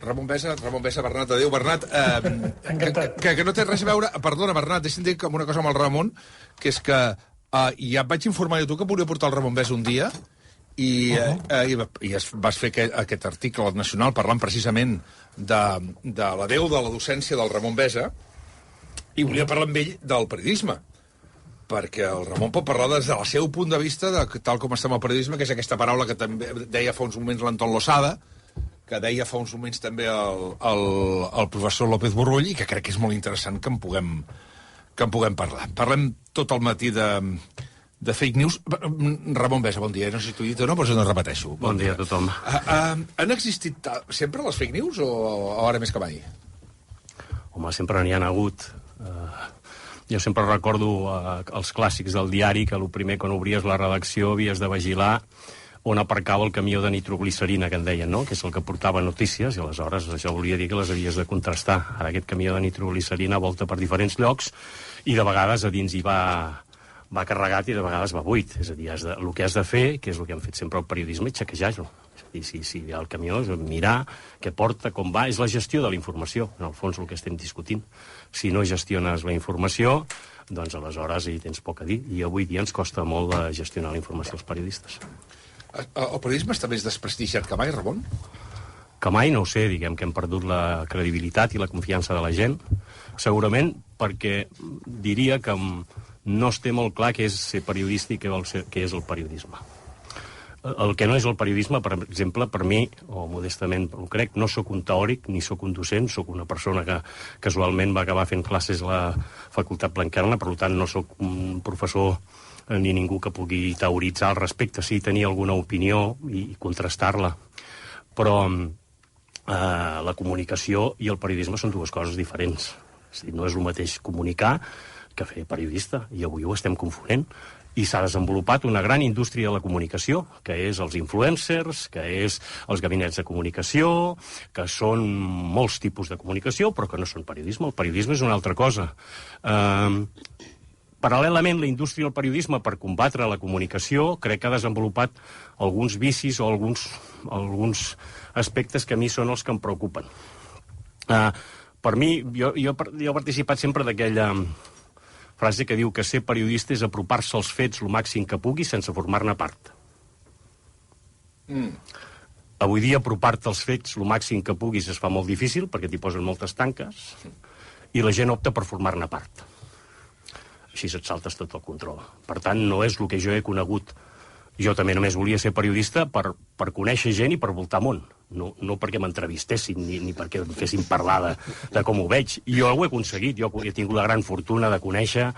Ramon Besa, Bernat, adéu, Bernat. Que no té res a veure... Perdona, Bernat, deixa'm dir una cosa amb el Ramon, que és que ja et vaig informar a tu que volia portar el Ramon Besa un dia i vas fer aquest article al Nacional parlant precisament de la Déu de la docència del Ramon Besa i volia parlar amb ell del periodisme, perquè el Ramon pot parlar des del seu punt de vista de tal com estem al periodisme, que és aquesta paraula que també deia fa uns moments l'Anton Losada, que deia fa uns moments també el professor López Borrull, i que crec que és molt interessant que en puguem parlar. Parlem tot el matí de fake news. Ramon Besa, bon dia. No sé si t'ho he dit o no, però jo no repeteixo. Bon dia a tothom. Han existit sempre les fake news o ara més que mai? Home, sempre n'hi ha hagut. Jo sempre recordo els clàssics del diari, que el primer, quan obries la redacció, havies de vigilar on aparcava el camió de nitroglicerina, que en deien, no? Que és el que portava notícies, i aleshores això volia dir que les havies de contrastar. Ara aquest camió de nitroglicerina volta per diferents llocs i de vegades a dins hi va carregat i de vegades va buit. És a dir, el que has de fer, que és el que han fet sempre el periodisme, és xequejar-lo. És a dir, si hi ha el camió, és mirar què porta, com va. És la gestió de la informació, en el fons, el que estem discutint. Si no gestiones la informació, doncs aleshores hi tens poc a dir. I avui dia ens costa molt de gestionar la informació als periodistes. El periodisme està més desprestigiat que mai, Ramon? Que mai, no ho sé, diguem que hem perdut la credibilitat i la confiança de la gent. Segurament perquè diria que no es té molt clar què és ser periodista i què és el periodisme. El que no és el periodisme, per exemple, per mi, o modestament ho crec, no sóc un teòric ni sóc un docent, sóc una persona que casualment va acabar fent classes a la Facultat Blanquerna, per tant no sóc un professor ni ningú que pugui teoritzar al respecte, sí tenir alguna opinió i contrastar-la. Però la comunicació i el periodisme són dues coses diferents. És a dir, no és el mateix comunicar que fer periodista, i avui ho estem confonent. I s'ha desenvolupat una gran indústria de la comunicació, que és els influencers, que és els gabinets de comunicació, que són molts tipus de comunicació, però que no són periodisme. El periodisme és una altra cosa. Paral·lelament, la indústria del periodisme, per combatre la comunicació, crec que ha desenvolupat alguns vicis o alguns aspectes que a mi són els que em preocupen. Per mi, jo he participat sempre d'aquella frase que diu que ser periodista és apropar-se als fets el màxim que pugui sense formar-ne part. Avui dia, apropar-te als fets el màxim que puguis es fa molt difícil, perquè t'hi posen moltes tanques, i la gent opta per formar-ne part. Així et saltes tot el control. Per tant, no és el que jo he conegut. Jo també només volia ser periodista per conèixer gent i per voltar món. No perquè m'entrevistessin ni perquè em fessin parlar de com ho veig. I jo ho he aconseguit. Jo he tingut la gran fortuna de conèixer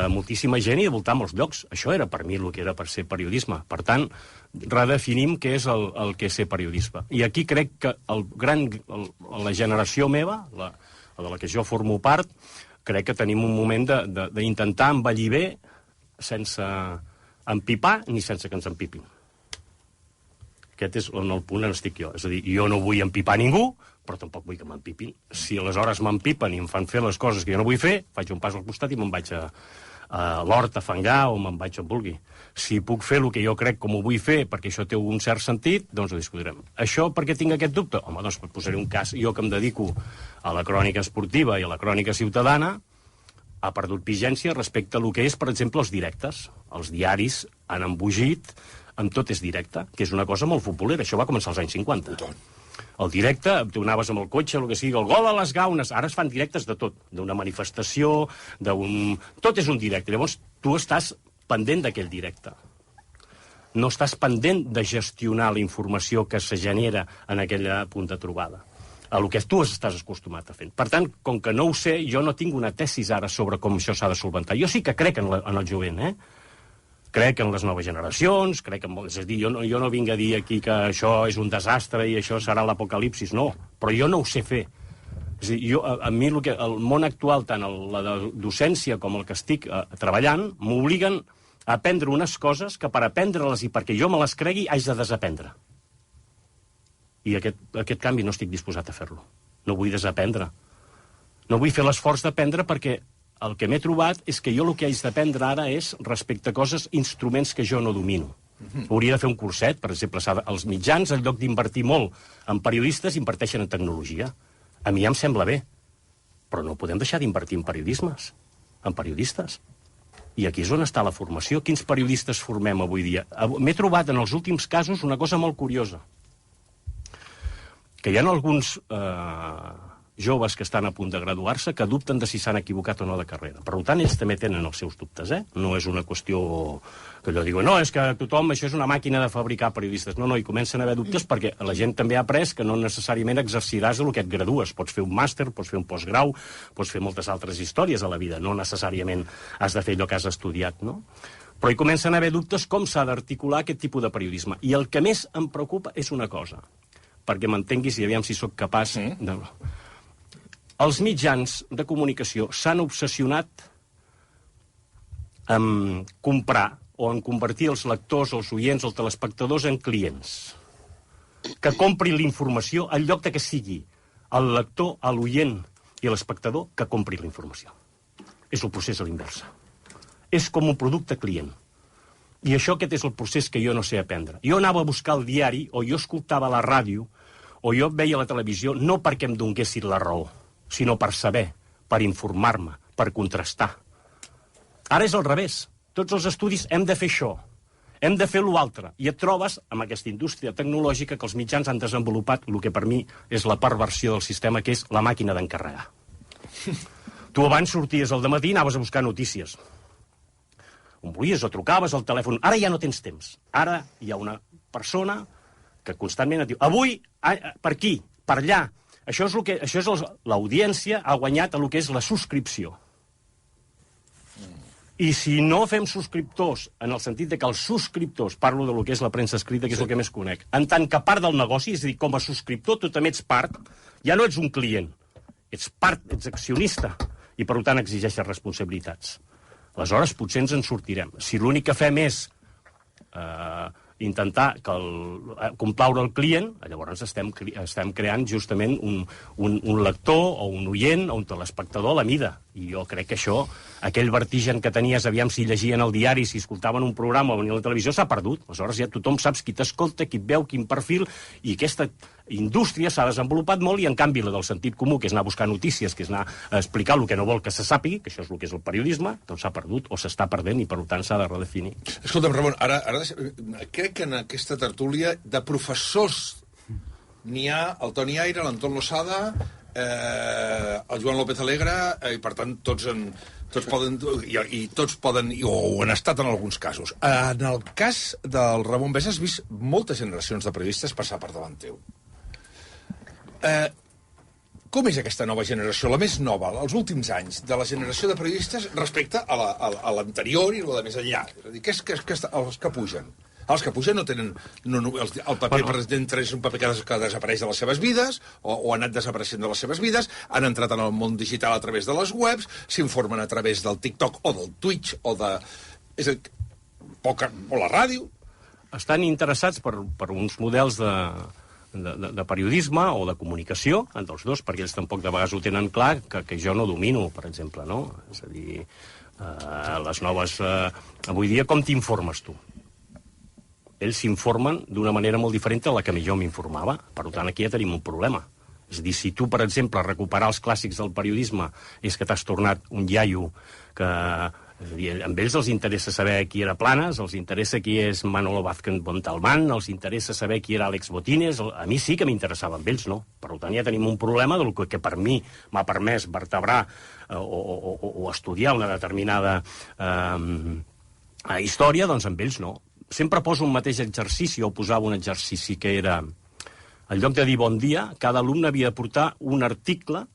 moltíssima gent i de voltar molts llocs. Això era per mi el que era per ser periodisme. Per tant, redefinim què és el que és ser periodisme. I aquí crec que la generació meva, la de la que jo formo part, crec que tenim un moment d'intentar envellir bé sense empipar ni sense que ens empipin. Aquest és el punt on estic jo. És a dir, jo no vull empipar ningú, però tampoc vull que m'empipin. Si aleshores m'empipen i em fan fer les coses que jo no vull fer, faig un pas al costat i me'n vaig a l'hort a fangar o me'n vaig on vulgui. Si puc fer el que jo crec com ho vull fer, perquè això té un cert sentit, doncs ho discutirem. Això per què tinc aquest dubte? Home, doncs posaré un cas. Jo que em dedico a la crònica esportiva i a la crònica ciutadana, ha perdut vigència respecte a el que és, per exemple, els directes. Els diaris han embogit amb tot és directe, que és una cosa molt futbolera. Això va començar als anys 50. El directe, tu anaves amb el cotxe, el que sigui, el gol a les gaunes, ara es fan directes de tot, d'una manifestació, tot és un directe. Llavors, tu estàs pendent d'aquell directe. No estàs pendent de gestionar la informació que se genera en aquella punt de trobada, a el que tu estàs acostumat a fer. Per tant, com que no ho sé, jo no tinc una tesis ara sobre com això s'ha de solventar. Jo sí que crec en el jovent, Crec en les noves generacions, és a dir, jo no vinc a dir aquí que això és un desastre i això serà l'apocalipsis, no, però jo no ho sé fer. És a dir, a mi el món actual, tant la docència com el que estic treballant, m'obliguen a aprendre unes coses que per aprendre-les i perquè jo me les cregui haig de desaprendre. I aquest canvi no estic disposat a fer-lo. No vull desaprendre. No vull fer l'esforç d'aprendre perquè el que m'he trobat és que jo el que haig d'aprendre ara és respecte a coses, instruments que jo no domino. Hauria de fer un curset, per exemple, els mitjans, en lloc d'invertir molt en periodistes, inverteixen en tecnologia. A mi ja em sembla bé, però no podem deixar d'invertir en periodistes. I aquí és on està la formació. Quins periodistes formem avui dia? M'he trobat en els últims casos una cosa molt curiosa, que hi ha alguns joves que estan a punt de graduar-se que dubten de si s'han equivocat o no de carrera. Per tant, ells també tenen els seus dubtes, No és una qüestió que allò diuen, no, és que tothom, això és una màquina de fabricar periodistes. No, hi comencen a haver dubtes perquè la gent també ha après que no necessàriament exerciràs el que et gradues. Pots fer un màster, pots fer un postgrau, pots fer moltes altres històries a la vida. No necessàriament has de fer allò que has estudiat, no? Però hi comencen a haver dubtes com s'ha d'articular aquest tipus de periodisme. I el que més em preocupa és una cosa, perquè m'entenguis i aviam si sóc capaç de... Els mitjans de comunicació s'han obsessionat en comprar o en convertir els lectors, els oients, els telespectadors en clients. Que comprin la informació en lloc de que sigui el lector, l'oient i l'espectador que compri la informació. És el procés a l'inversa. És com un producte client. I aquest és el procés que jo no sé aprendre. Jo anava a buscar el diari, o jo escoltava la ràdio, o jo veia la televisió, no perquè em donessin la raó, sinó per saber, per informar-me, per contrastar. Ara és al revés. Tots els estudis hem de fer això, hem de fer l'altre. I et trobes amb aquesta indústria tecnològica que els mitjans han desenvolupat el que per mi és la perversió del sistema, que és la màquina d'encarregar. Tu abans sorties al dematí i anaves a buscar notícies. On volies o trucaves al telèfon. Ara ja no tens temps. Ara hi ha una persona que constantment et diu avui, per aquí, per allà. Això és l'audiència ha guanyat el que és la subscripció. I si no fem subscriptors, en el sentit de que els subscriptors, parlo del que és la premsa escrita, que és el que més conec, en tant que part del negoci, és a dir, com a subscriptor, tu també ets part, ja no ets un client, ets part, ets accionista, i per tant exigeixes responsabilitats. Aleshores, potser ens en sortirem. Si l'únic que fem és intentar complaure el client, llavors estem creant justament un lector o un oient o un telespectador a la mida. I jo crec que això, aquell vertigen que tenies, aviam si llegien el diari, si escoltaven un programa o venien a la televisió, s'ha perdut. Aleshores ja tothom saps qui t'escolta, qui et veu, quin perfil, i aquesta indústria s'ha desenvolupat molt, i en canvi la del sentit comú, que és anar a buscar notícies, que és anar a explicar el que no vol que se sàpigui, que això és el que és el periodisme, doncs s'ha perdut o s'està perdent i per tant s'ha de redefinir. Escolta'm, Ramon, ara crec que en aquesta tertúlia de professors n'hi ha el Toni Aire, l'Anton Losada, el Joan López Alegre, i per tant tots poden o han estat en alguns casos. En el cas del Ramon Besa has vist moltes generacions de periodistes passar per davant teu. Com és aquesta nova generació, la més nova, els últims anys, de la generació de periodistes respecte a l'anterior i la de més enllà? És a dir, els que pugen? Els que pugen no tenen... el paper president és un paper que desapareix de les seves vides, o ha anat desapareixent de les seves vides, han entrat en el món digital a través de les webs, s'informen a través del TikTok o del Twitch o la ràdio. Estan interessats per uns models de periodisme o de comunicació, entre els dos, perquè ells tampoc de vegades ho tenen clar, que jo no domino, per exemple, no? És a dir, les noves... Avui dia, com t'informes tu? Ells s'informen d'una manera molt diferent a la que jo m'informava. Per tant, aquí ja tenim un problema. És a dir, si tu, per exemple, recuperar els clàssics del periodisme és que t'has tornat un iaio que... És a dir, amb ells els interessa saber qui era Planas, els interessa qui és Manolo Vázquez Montalbán, els interessa saber qui era Àlex Botines. A mi sí que m'interessava, amb ells no. Per tant, ja tenim un problema del que per mi m'ha permès vertebrar o estudiar una determinada història, doncs amb ells no. Sempre poso un mateix exercici, o posava un exercici que era, en lloc de dir bon dia, cada alumne havia de portar un article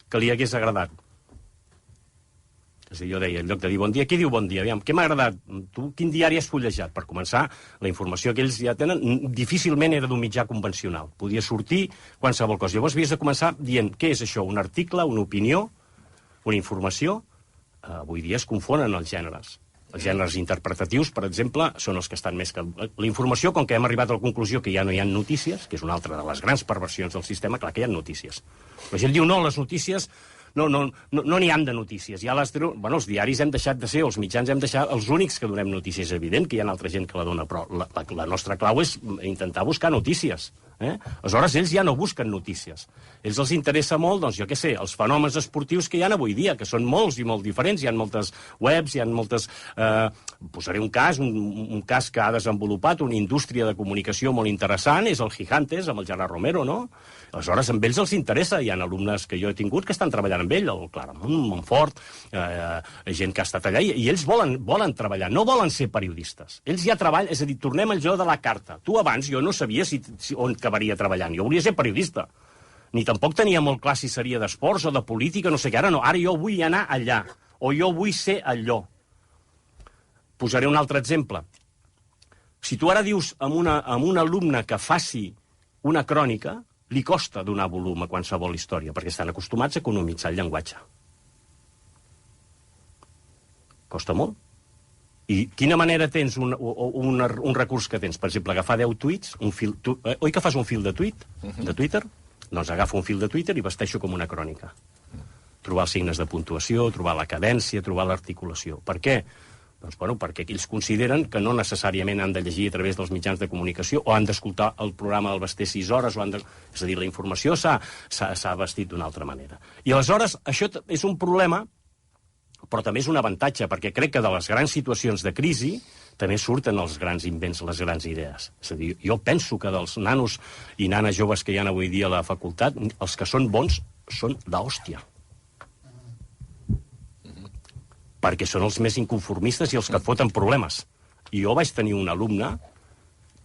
que li hagués agradat. És a dir, jo deia, en lloc de dir bon dia, qui diu bon dia? Aviam, què m'ha agradat? Tu quin diari has fullejat? Per començar, la informació que ells ja tenen difícilment era d'un mitjà convencional. Podia sortir qualsevol cosa. Llavors havies de començar dient, què és això? Un article, una opinió, una informació? Avui dia es confonen els gèneres. Els gèneres interpretatius, per exemple, són els que estan més... La informació, com que hem arribat a la conclusió que ja no hi ha notícies, que és una altra de les grans perversions del sistema, clar que hi ha notícies. La gent diu, no, les notícies no n'hi han de notícies. Ja els diaris hem deixat de ser, els mitjans hem deixat els únics que donem notícies. És evident que hi ha altra gent que la dona, però la nostra clau és intentar buscar notícies. Aleshores, ells ja no busquen notícies. Ells els interessa molt, doncs, jo què sé, els fenòmens esportius que hi ha avui dia, que són molts i molt diferents. Hi ha moltes webs, hi ha moltes... Posaré un cas que ha desenvolupat una indústria de comunicació molt interessant, és el Gigantes, amb el Gerard Romero, no? Aleshores, amb ells els interessa. Hi ha alumnes que jo he tingut que estan treballant amb ell, el Claramunt, Montfort, gent que ha estat allà, i ells volen treballar, no volen ser periodistes. Ells ja treballen, és a dir, tornem al joc de la carta. Tu abans, jo no sabia on acabaria treballant. Jo volia ser periodista. Ni tampoc tenia molt clar si seria d'esports o de política, no sé què. Ara no, ara jo vull anar allà, o jo vull ser allò. Posaré un altre exemple. Si tu ara dius a un alumne que faci una crònica, li costa donar volum a qualsevol història, perquè estan acostumats a economitzar el llenguatge. Costa molt. I quina manera tens un recurs que tens? Per exemple, agafar 10 tuits, oi que fas un fil de Twitter? Doncs agafo un fil de Twitter i vesteixo com una crònica. Trobar els signes de puntuació, trobar la cadència, trobar l'articulació. Per què? Doncs, perquè ells consideren que no necessàriament han de llegir a través dels mitjans de comunicació o han d'escoltar el programa del Basté 6 hores, és a dir, la informació s'ha vestit d'una altra manera. I aleshores, això és un problema, però també és un avantatge, perquè crec que de les grans situacions de crisi també surten els grans invents, les grans idees. És a dir, jo penso que dels nanos i nanes joves que hi ha avui dia a la facultat, els que són bons són d'hòstia. Perquè són els més inconformistes i els que et foten problemes. I jo vaig tenir un alumne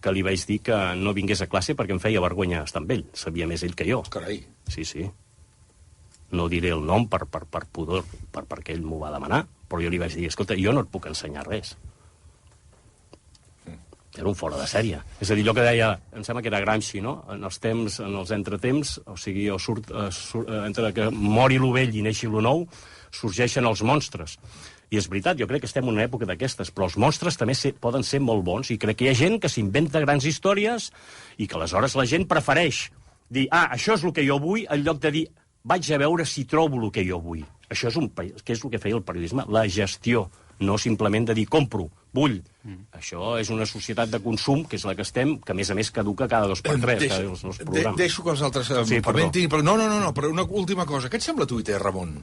que li vaig dir que no vingués a classe perquè em feia vergonya estar amb ell. Sabia més ell que jo. Carai. Sí. No diré el nom per pudor, perquè ell m'ho va demanar, però jo li vaig dir, escolta, jo no et puc ensenyar res. Era un fora de sèrie. És a dir, allò que deia, em sembla que era Gramsci, no? En els entretemps, o sigui, entre que mori lo vell i neixi lo nou, sorgeixen els monstres. I és veritat, jo crec que estem en una època d'aquestes, però els monstres també poden ser molt bons, i crec que hi ha gent que s'inventa grans històries i que aleshores la gent prefereix dir, això és el que jo vull, en lloc de dir, vaig a veure si trobo el que jo vull. Això és el que feia el periodisme, la gestió, no simplement de dir, compro, vull. Això és una societat de consum, que és la que estem, que a més caduca cada 2 per 3. Deixo que els altres comentin, però no, però una última cosa. Què et sembla Twitter, Ramon?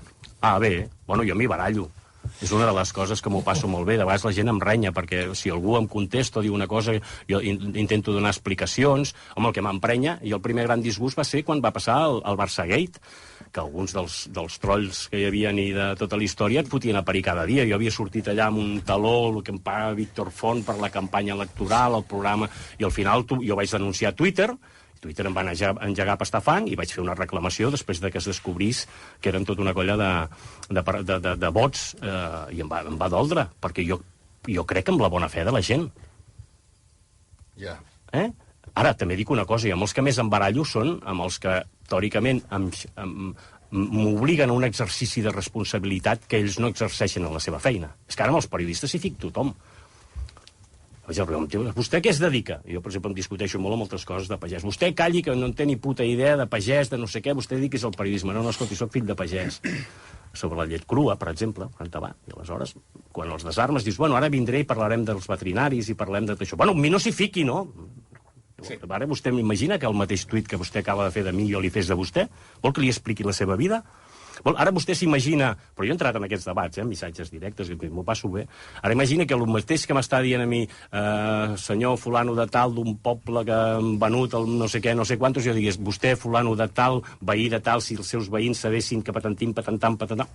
Bé, jo m'hi barallo. És una de les coses que m'ho passo molt bé. De vegades la gent em renya, perquè si algú em contesta o diu una cosa, jo intento donar explicacions. El que m'emprenya, i el primer gran disgust va ser quan va passar el Barçagate, que alguns dels trolls que hi havia i de tota la història et fotien a parir cada dia. Jo havia sortit allà amb un taló, el que em paga Víctor Font per la campanya electoral, el programa, i al final jo vaig denunciar Twitter em va engegar a pastar fang i vaig fer una reclamació després de que es descobrís que eren tota una colla de bots i em va doldre, perquè jo crec en la bona fe de la gent. Ja. Ara, també dic una cosa, i amb els que més em barallo són amb els que, teòricament, m'obliguen a un exercici de responsabilitat que ells no exerceixen en la seva feina. És que ara amb els periodistes s'hi fic tothom. Vostè què es dedica? Jo, per exemple, em discuteixo molt amb moltes coses de pagès. Vostè calli, que no en té ni puta idea de pagès, de no sé què, vostè dediquis al periodisme. No, escolti, soc fill de pagès. Sobre la llet crua, per exemple, i aleshores, quan els desarmes, dius, ara vindré i parlarem dels veterinaris i parlem de tot això. A mi no s'hi fiqui, no? Sí. Ara vostè m'imagina que el mateix tuit que vostè acaba de fer de mi jo li fes de vostè? Vol que li expliqui la seva vida? Ara vostè s'imagina, però jo he entrat en aquests debats, missatges directes, m'ho passo bé. Ara imagina que el mateix que m'està dient a mi, senyor fulano de tal, d'un poble que han venut el no sé què, no sé quantos, jo digués, vostè fulano de tal, veí de tal, si els seus veïns sabessin que patantim, patantam, patantam...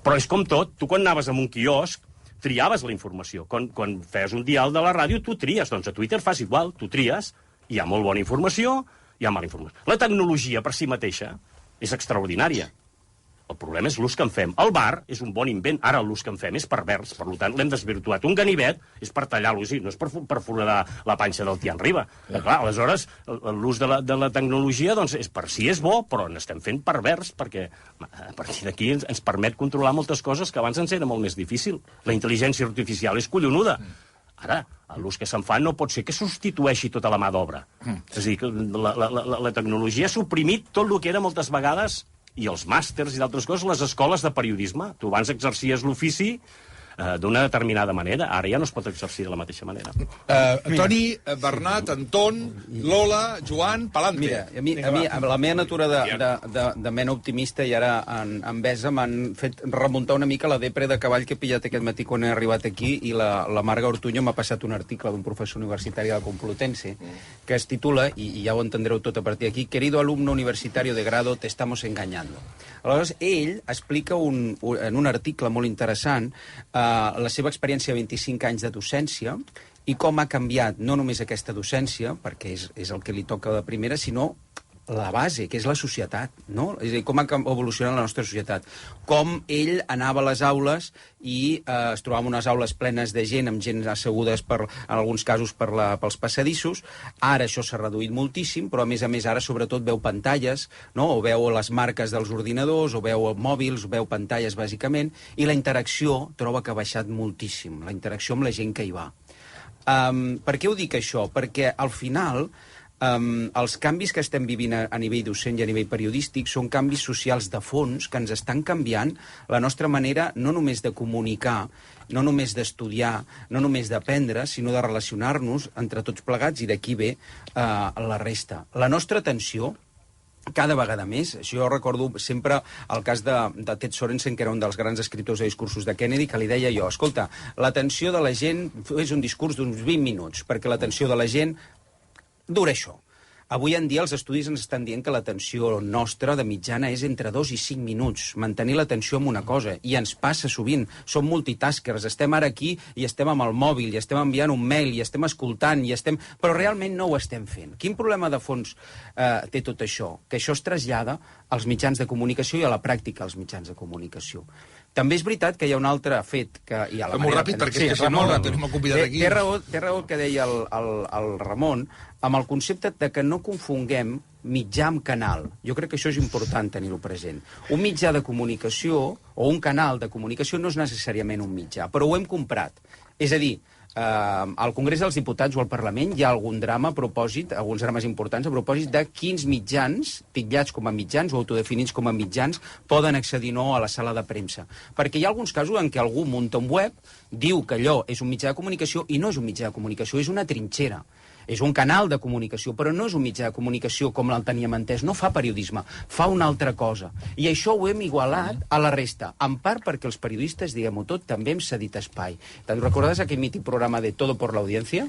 Però és com tot, tu quan anaves a un quiosc, triaves la informació. Quan feies un dial de la ràdio, tu tries. Doncs a Twitter fas igual, tu tries. Hi ha molt bona informació, hi ha mala informació. La tecnologia per si mateixa és extraordinària. El problema és l'ús que en fem. El bar és un bon invent. Ara l'ús que en fem és pervers. Per tant, l'hem desvirtuat. Un ganivet és per tallar-lo, no és per foradar la panxa del Tian Riba. Clar, aleshores, l'ús de la tecnologia és per si és bo, però n'estem fent pervers, perquè a partir d'aquí ens permet controlar moltes coses que abans ens era molt més difícil. La intel·ligència artificial és collonuda. Ara, l'ús que se'n fa no pot ser que substitueixi tota la mà d'obra. És a dir, que la tecnologia ha suprimit tot el que era moltes vegades i els màsters i d'altres coses, les escoles de periodisme. Tu abans exercies l'ofici d'una determinada manera. Ara ja no es pot exercir de la mateixa manera. Toni, Bernat, Anton, Lola, Joan, palante. Mira, a mi la meva natura de ment optimista i ara en Besa m'han fet remuntar una mica la depre de cavall que he pillat aquest matí quan he arribat aquí i la Marga Ortuño m'ha passat un article d'un professor universitari de la Complutense que es titula, i ja ho entendreu tot a partir d'aquí, Querido alumno universitario de grado, te estamos engañando. Aleshores, ell explica en un article molt interessant la seva experiència de 25 anys de docència i com ha canviat no només aquesta docència, perquè és el que li toca de primera, sinó la base, que és la societat, no? És a dir, com ha evolucionat la nostra societat. Com ell anava a les aules i es trobava unes aules plenes de gent, amb gent assegudes, en alguns casos, pels passadissos. Ara això s'ha reduït moltíssim, però a més ara sobretot veu pantalles, no? O veu les marques dels ordinadors, o veu mòbils, o veu pantalles, bàsicament, i la interacció troba que ha baixat moltíssim, la interacció amb la gent que hi va. Per què ho dic això? Perquè al final els canvis que estem vivint a nivell docent i a nivell periodístic són canvis socials de fons que ens estan canviant la nostra manera no només de comunicar, no només d'estudiar, no només d'aprendre, sinó de relacionar-nos entre tots plegats, i d'aquí ve la resta. La nostra atenció cada vegada més. Jo recordo sempre el cas de Ted Sorensen, que era un dels grans escriptors de discursos de Kennedy, que li deia jo, escolta, l'atenció de la gent és un discurs d'uns 20 minuts, perquè l'atenció de la gent dura això. Avui en dia els estudis ens estan dient que l'atenció nostra de mitjana és entre 2 i 5 minuts. Mantenir l'atenció en una cosa. I ens passa sovint. Som multitaskers. Estem ara aquí i estem amb el mòbil, i estem enviant un mail, i estem escoltant, però realment no ho estem fent. Quin problema de fons té tot això? Que això es trasllada als mitjans de comunicació i a la pràctica als mitjans de comunicació. També és veritat que hi ha un altre fet que... Molt ràpid, perquè és que si no m'ha convidat aquí. Té raó el que deia el Ramon, amb el concepte de que no confonguem mitjà amb canal. Jo crec que això és important tenir-ho present. Un mitjà de comunicació o un canal de comunicació no és necessàriament un mitjà, però ho hem comprat. És a dir, al Congrés dels Diputats o al Parlament hi ha algun drama a propòsit, alguns drames importants a propòsit de quins mitjans, titllats com a mitjans o autodefinits com a mitjans, poden accedir o no a la sala de premsa. Perquè hi ha alguns casos en què algú munta un web, diu que allò és un mitjà de comunicació i no és un mitjà de comunicació, és una trinxera. És un canal de comunicació, però no és un mitjà de comunicació com el teníem entès. No fa periodisme, fa una altra cosa. I això ho hem igualat a la resta, en part perquè els periodistes, diguem-ho tot, també hem cedit espai. Te'n recordes aquell mític programa de Todo por la Audiencia?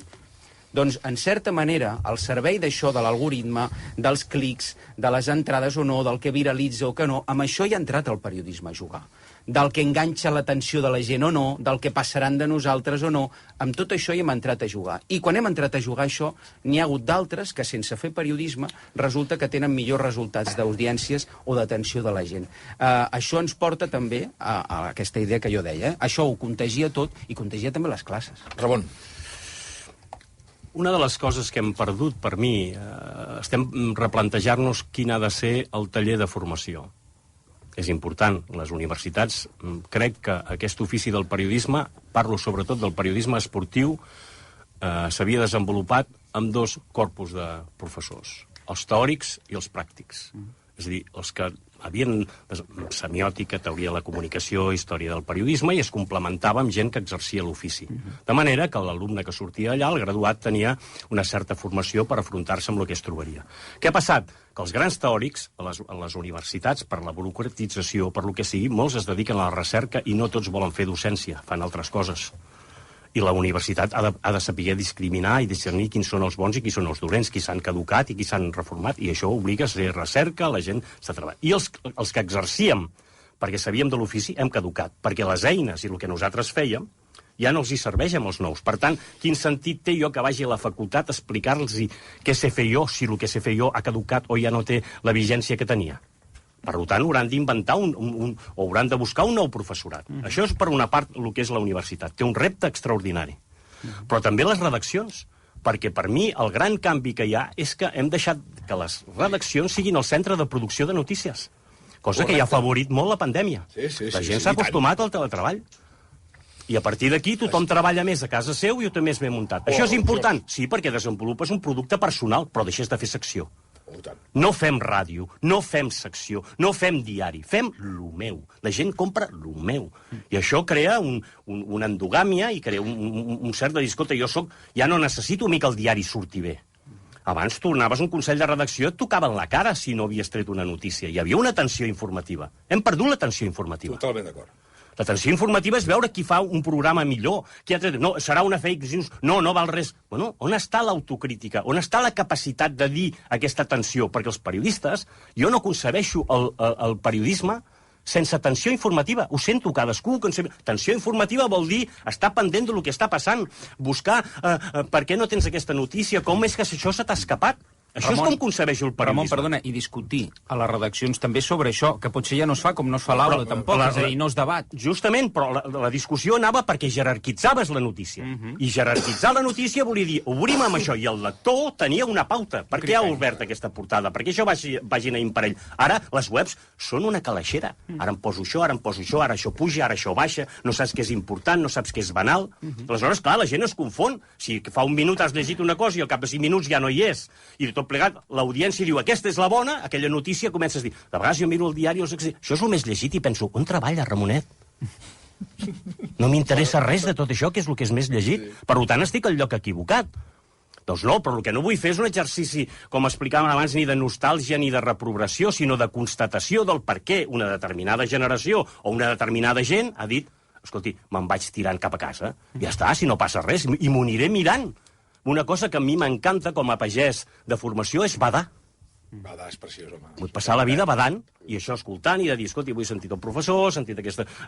Doncs, en certa manera, el servei d'això, de l'algoritme, dels clics, de les entrades o no, del que viralitza o que no, amb això hi ha entrat el periodisme a jugar. Del que enganxa l'atenció de la gent o no, del que passaran de nosaltres o no, amb tot això hi hem entrat a jugar. I quan hem entrat a jugar això, n'hi ha hagut d'altres que, sense fer periodisme, resulta que tenen millors resultats d'audiències o d'atenció de la gent. Això ens porta també a aquesta idea que jo deia. Això ho contagia tot i contagia també les classes. Ramon. Una de les coses que hem perdut, per mi, estem replantejant-nos quin ha de ser el taller de formació. És important. Les universitats, crec que aquest ofici del periodisme, parlo sobretot del periodisme esportiu, s'havia desenvolupat amb 2 corpus de professors, els teòrics i els pràctics. És a dir, els que havien semiòtica, teoria de la comunicació, història del periodisme, i es complementava amb gent que exercia l'ofici. De manera que l'alumne que sortia allà, el graduat, tenia una certa formació per afrontar-se amb el que es trobaria. Què ha passat? Que els grans teòrics, a les universitats, per la burocratització, per lo que sigui, molts es dediquen a la recerca i no tots volen fer docència, fan altres coses. I la universitat ha de saber discriminar i discernir quins són els bons i quins són els dolents, qui s'han caducat i qui s'han reformat, i això obliga a ser recerca, la gent s'ha treballat. I els que exercíem, perquè sabíem de l'ofici, hem caducat, perquè les eines i el que nosaltres fèiem ja no els hi serveix amb els nous. Per tant, quin sentit té jo que vagi a la facultat a explicar-los què sé fer jo, si el que sé fer jo ha caducat o ja no té la vigència que tenia? Per tant, hauran d'inventar o hauran de buscar un nou professorat. Això és, per una part, el que és la universitat. Té un repte extraordinari. Però també les redaccions, perquè per mi el gran canvi que hi ha és que hem deixat que les redaccions siguin el centre de producció de notícies, cosa que ja ha afavorit molt la pandèmia. La gent s'ha acostumat al teletreball. I a partir d'aquí tothom treballa més a casa seu i ho té més ben muntat. Això és important? Sí, perquè desenvolupes un producte personal, però deixes de fer secció. No fem ràdio, no fem secció, no fem diari, fem lo meu. La gent compra lo meu. I això crea una endogàmia i crea un cert de dir, escolta, ja no necessito a mi que el diari surti bé. Abans tornaves un consell de redacció, et tocaven la cara si no havies tret una notícia. Hi havia una atenció informativa. Hem perdut l'atenció informativa. Totalment d'acord. L'atenció informativa és veure qui fa un programa millor. No, serà una fake news. No val res. Bueno, on està l'autocrítica? On està la capacitat de dir aquesta atenció? Perquè els periodistes, jo no concebeixo el periodisme sense atenció informativa. Ho sento, cadascú. Atenció informativa vol dir estar pendent del que està passant, buscar per què no tens aquesta notícia, com és que això se t'ha escapat. Això és com concebeix el periodisme. Ramon, perdona, i discutir a les redaccions també sobre això, que potser ja no es fa com no es fa a l'aula, tampoc, és a dir, no es debat. Justament, però la discussió anava perquè jerarquitzaves la notícia. I jerarquitzar la notícia volia dir, obrim amb això, i el lector tenia una pauta. Per què ha obert aquesta portada? Per què això vagin a imparell? Ara, les webs són una calaixera. Ara em poso això, ara això puja, ara això baixa, no saps què és important, no saps què és banal. Aleshores, clar, la gent es confon. Si fa un minut has llegit una cosa i al cap de 5 minuts ja no hi és, i de tot plegat, l'audiència diu, aquesta és la bona, aquella notícia comença a dir, de vegades jo miro el diari, això és el més llegit i penso, on treballa, Ramonet? No m'interessa res de tot això, que és el que és més llegit. Per tant, estic al lloc equivocat. Doncs no, però el que no vull fer és un exercici, com explicàvem abans, ni de nostàlgia ni de reprovació, sinó de constatació del per què una determinada generació o una determinada gent ha dit, escolti, me'n vaig tirant cap a casa. Ja està, si no passa res, i m'ho aniré mirant. Una cosa que a mi m'encanta com a pagès de formació és badar. Badar és preciós, home. Vull passar la vida badant, i això escoltant, i de dir, escolta, avui he sentit el professor, he sentit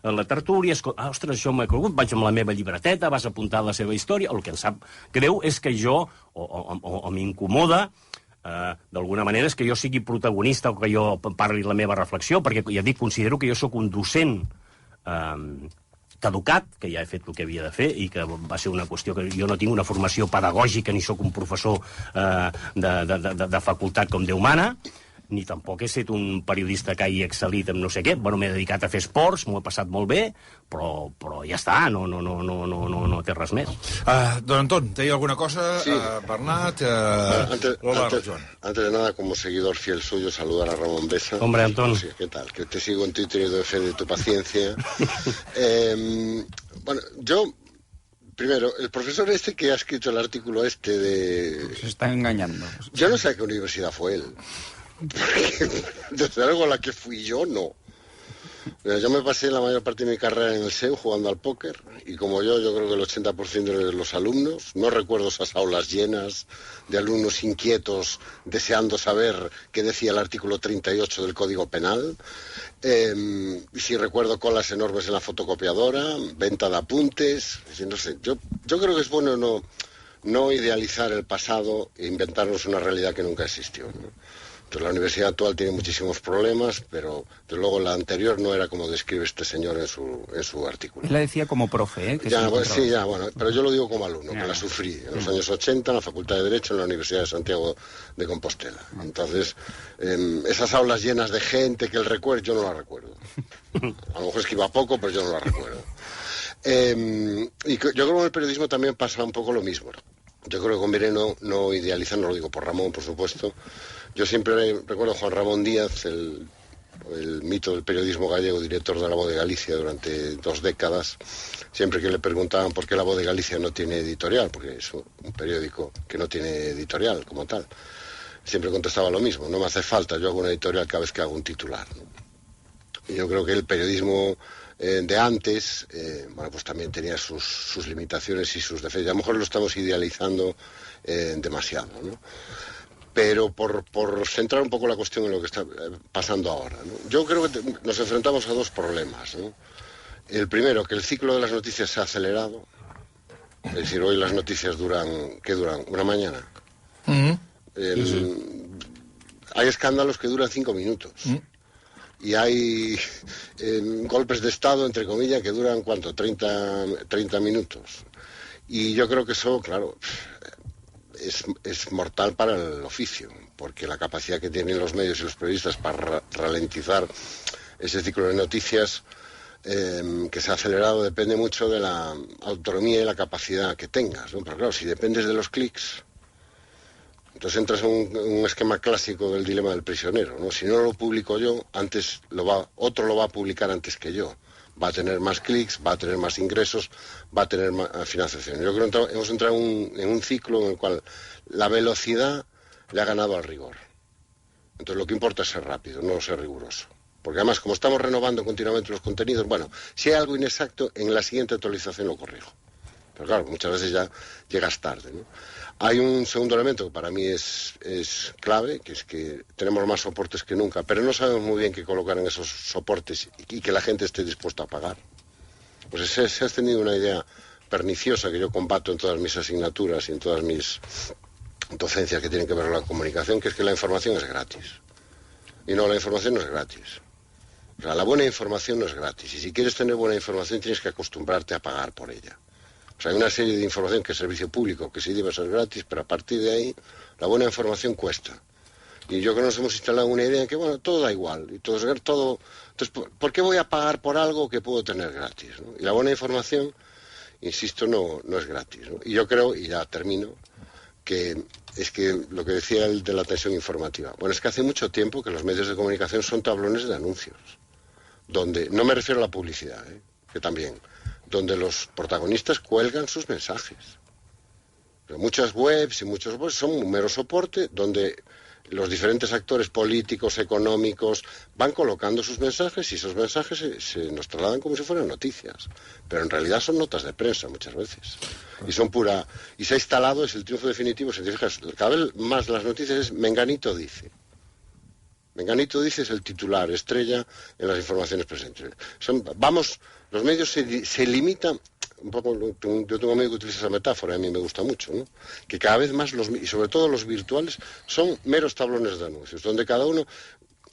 la tertúlia, ostres, això m'ha cregut, vaig amb la meva llibreteta, vas apuntar la seva història. El que em sap greu és que jo, o m'incomoda, d'alguna manera, és que jo sigui protagonista o que jo parli la meva reflexió, perquè, ja dic, considero que jo sóc un docent caducat, que ja he fet el que havia de fer i que va ser una qüestió que jo no tinc una formació pedagògica ni sóc un professor de facultat com Déu mana, ni tampoc he estat un periodista que hagi excel·lit en no sé què. Bueno, m'he dedicat a fer esports, m'ho he passat molt bé, però ja està, no té res més. Don Antón, ¿te hay alguna cosa? Sí. Bernat, antes de nada, como seguidor fiel suyo, saludar a Ramón Besa. Hombre, Antón. Sí, ¿qué tal? Que te sigo en Twitter y doy fe de tu paciencia. Bueno, yo... Primero, el profesor este que ha escrito el artículo este de... Se está engañando. Yo no sé a qué universidad fue él. Porque, desde luego, la que fui yo, no. Yo me pasé la mayor parte de mi carrera en el SEU jugando al póker, y como yo creo que el 80% de los alumnos, no recuerdo esas aulas llenas de alumnos inquietos deseando saber qué decía el artículo 38 del Código Penal. Y sí recuerdo colas enormes en la fotocopiadora, venta de apuntes, no sé. Yo creo que es bueno no idealizar el pasado e inventarnos una realidad que nunca existió, ¿no? Entonces, la universidad actual tiene muchísimos problemas, pero desde luego la anterior no era como describe este señor en su artículo. Él la decía como profe, ¿eh? Que bueno, pero yo lo digo como alumno, que la sufrí en los años 80 en la Facultad de Derecho en la Universidad de Santiago de Compostela. Entonces, esas aulas llenas de gente que él recuerda, yo no la recuerdo. A lo mejor es que iba poco, pero yo no la recuerdo. Y yo creo que en el periodismo también pasa un poco lo mismo. Yo creo que conviene no idealizar, no lo digo por Ramón, por supuesto. Yo siempre recuerdo a Juan Ramón Díaz, el mito del periodismo gallego, director de La Voz de Galicia durante 2 décadas, siempre que le preguntaban por qué La Voz de Galicia no tiene editorial, porque es un periódico que no tiene editorial como tal, siempre contestaba lo mismo: no me hace falta, yo hago una editorial cada vez que hago un titular, ¿no? Y yo creo que el periodismo de antes, pues también tenía sus limitaciones y sus defectos. A lo mejor lo estamos idealizando demasiado, ¿no? Pero por centrar un poco la cuestión en lo que está pasando ahora, ¿no? Yo creo que nos enfrentamos a 2 problemas, ¿no? El primero, que el ciclo de las noticias se ha acelerado. Es decir, hoy las noticias duran una mañana. Hay escándalos que duran 5 minutos. Y hay golpes de Estado, entre comillas, que duran, ¿cuánto? 30 minutos. Y yo creo que eso, claro, es mortal para el oficio, porque la capacidad que tienen los medios y los periodistas para ralentizar ese ciclo de noticias que se ha acelerado depende mucho de la autonomía y la capacidad que tengas, ¿no? Pero claro, si dependes de los clics, Entonces entras en un esquema clásico del dilema del prisionero, ¿no? Si no lo publico yo, otro lo va a publicar antes que yo. Va a tener más clics, va a tener más ingresos, va a tener más financiación. Yo creo que hemos entrado en un ciclo en el cual la velocidad le ha ganado al rigor. Entonces lo que importa es ser rápido, no ser riguroso. Porque además, como estamos renovando continuamente los contenidos, bueno, si hay algo inexacto, en la siguiente actualización lo corrijo. Pero claro, muchas veces ya llegas tarde, ¿no? Hay un segundo elemento que para mí es clave, que es que tenemos más soportes que nunca, pero no sabemos muy bien qué colocar en esos soportes y que la gente esté dispuesta a pagar. Pues se ha extendido una idea perniciosa que yo combato en todas mis asignaturas y en todas mis docencias que tienen que ver con la comunicación, que es que la información es gratis. Y no, la información no es gratis. O sea, la buena información no es gratis. Y si quieres tener buena información tienes que acostumbrarte a pagar por ella. O sea, hay una serie de información que es servicio público, que sí debe ser gratis, pero a partir de ahí la buena información cuesta. Y yo creo que nos hemos instalado una idea en que, bueno, todo da igual. Y todo. Entonces, ¿por qué voy a pagar por algo que puedo tener gratis, ¿no? Y la buena información, insisto, no es gratis, ¿no? Y yo creo, y ya termino, que es que lo que decía el de la tensión informativa. Bueno, es que hace mucho tiempo que los medios de comunicación son tablones de anuncios, donde, no me refiero a la publicidad, que también, donde los protagonistas cuelgan sus mensajes. Pero muchas webs y muchos webs son un mero soporte donde los diferentes actores políticos, económicos, van colocando sus mensajes y esos mensajes se nos trasladan como si fueran noticias. Pero en realidad son notas de prensa muchas veces. Y son y se ha instalado, es el triunfo definitivo. Si te fijas, cada vez más las noticias es Menganito dice. Menganito dice es el titular, estrella en las informaciones presentes. Los medios se limitan, un poco, yo tengo un amigo que utiliza esa metáfora, a mí me gusta mucho, ¿no? Que cada vez más, y sobre todo los virtuales, son meros tablones de anuncios, donde cada uno,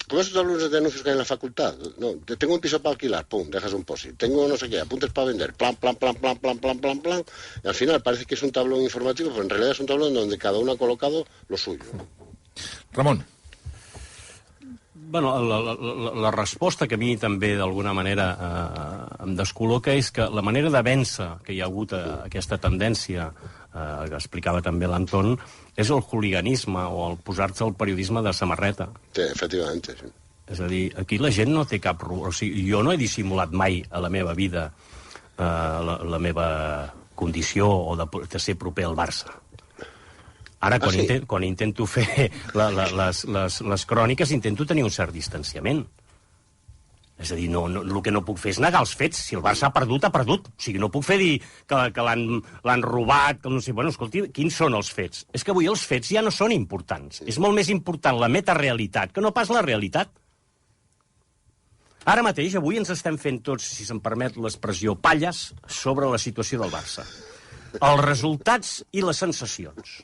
como esos tablones de anuncios que hay en la facultad, no, tengo un piso para alquilar, pum, dejas un post-it, tengo no sé qué, apuntes para vender, plan, y al final parece que es un tablón informativo, pero en realidad es un tablón donde cada uno ha colocado lo suyo. Ramon. Bueno, la resposta que a mi també d'alguna manera em descol·loca és que la manera de vèncer que hi ha hagut aquesta tendència que explicava també l'Anton és el hooliganisme o el posar-se el periodisme de samarreta. Sí, efectivament, sí. És a dir, aquí la gent no té cap... O sigui, jo no he dissimulat mai a la meva vida la meva condició o de ser proper al Barça. Ara, quan intento fer les cròniques, intento tenir un cert distanciament. És a dir, el que no puc fer és negar els fets. Si el Barça ha perdut, ha perdut. O sigui, no puc fer dir que l'han robat, que no sé... Bueno, escolti, quins són els fets? És que avui els fets ja no són importants. És molt més important la metarealitat que no pas la realitat. Ara mateix, avui ens estem fent tots, si se'm permet l'expressió, palles sobre la situació del Barça. Els resultats i les sensacions.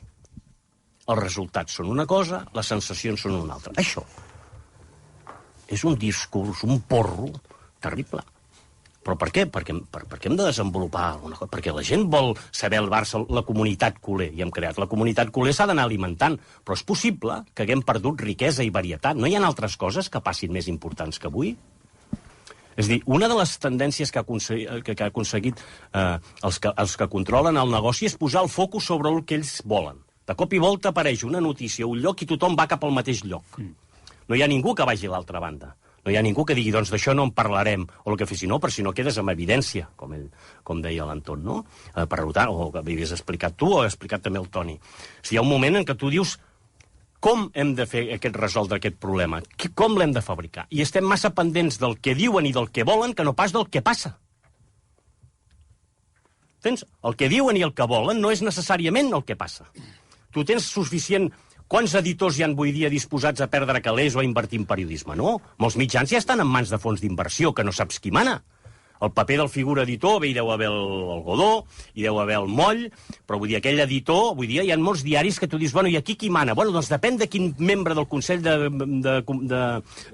Els resultats són una cosa, les sensacions són una altra. Això és un discurs, un porro terrible. Però per què? Perquè hem de desenvolupar alguna cosa. Perquè la gent vol saber el Barça, la comunitat culer, i hem creat la comunitat culer, s'ha d'anar alimentant. Però és possible que haguem perdut riquesa i varietat. No hi ha altres coses que passin més importants que avui? És a dir, una de les tendències que ha aconseguit els que controlen el negoci és posar el focus sobre el que ells volen. De cop i volta apareix una notícia a un lloc i tothom va cap al mateix lloc. No hi ha ningú que vagi a l'altra banda. No hi ha ningú que digui, doncs d'això no en parlarem, o el que fessi, no, però si no quedes amb evidència, com deia l'Anton, no? Per tant, o que havies explicat tu, o ha explicat també el Toni. O sigui, hi ha un moment en què tu dius com hem de fer resoldre aquest problema, com l'hem de fabricar. I estem massa pendents del que diuen i del que volen que no pas del que passa. Entens? El que diuen i el que volen no és necessàriament el que passa. Tu tens suficient... Quants editors hi ha avui dia disposats a perdre calés o a invertir en periodisme? No. Molts mitjans ja estan en mans de fons d'inversió, que no saps qui mana. El paper del figura editor, bé, hi deu haver el Godó, hi deu haver el Moll, però vull dir, aquell editor, avui dia hi ha molts diaris que tu dius, bueno, i aquí qui mana? Bueno, doncs depèn de quin membre del Consell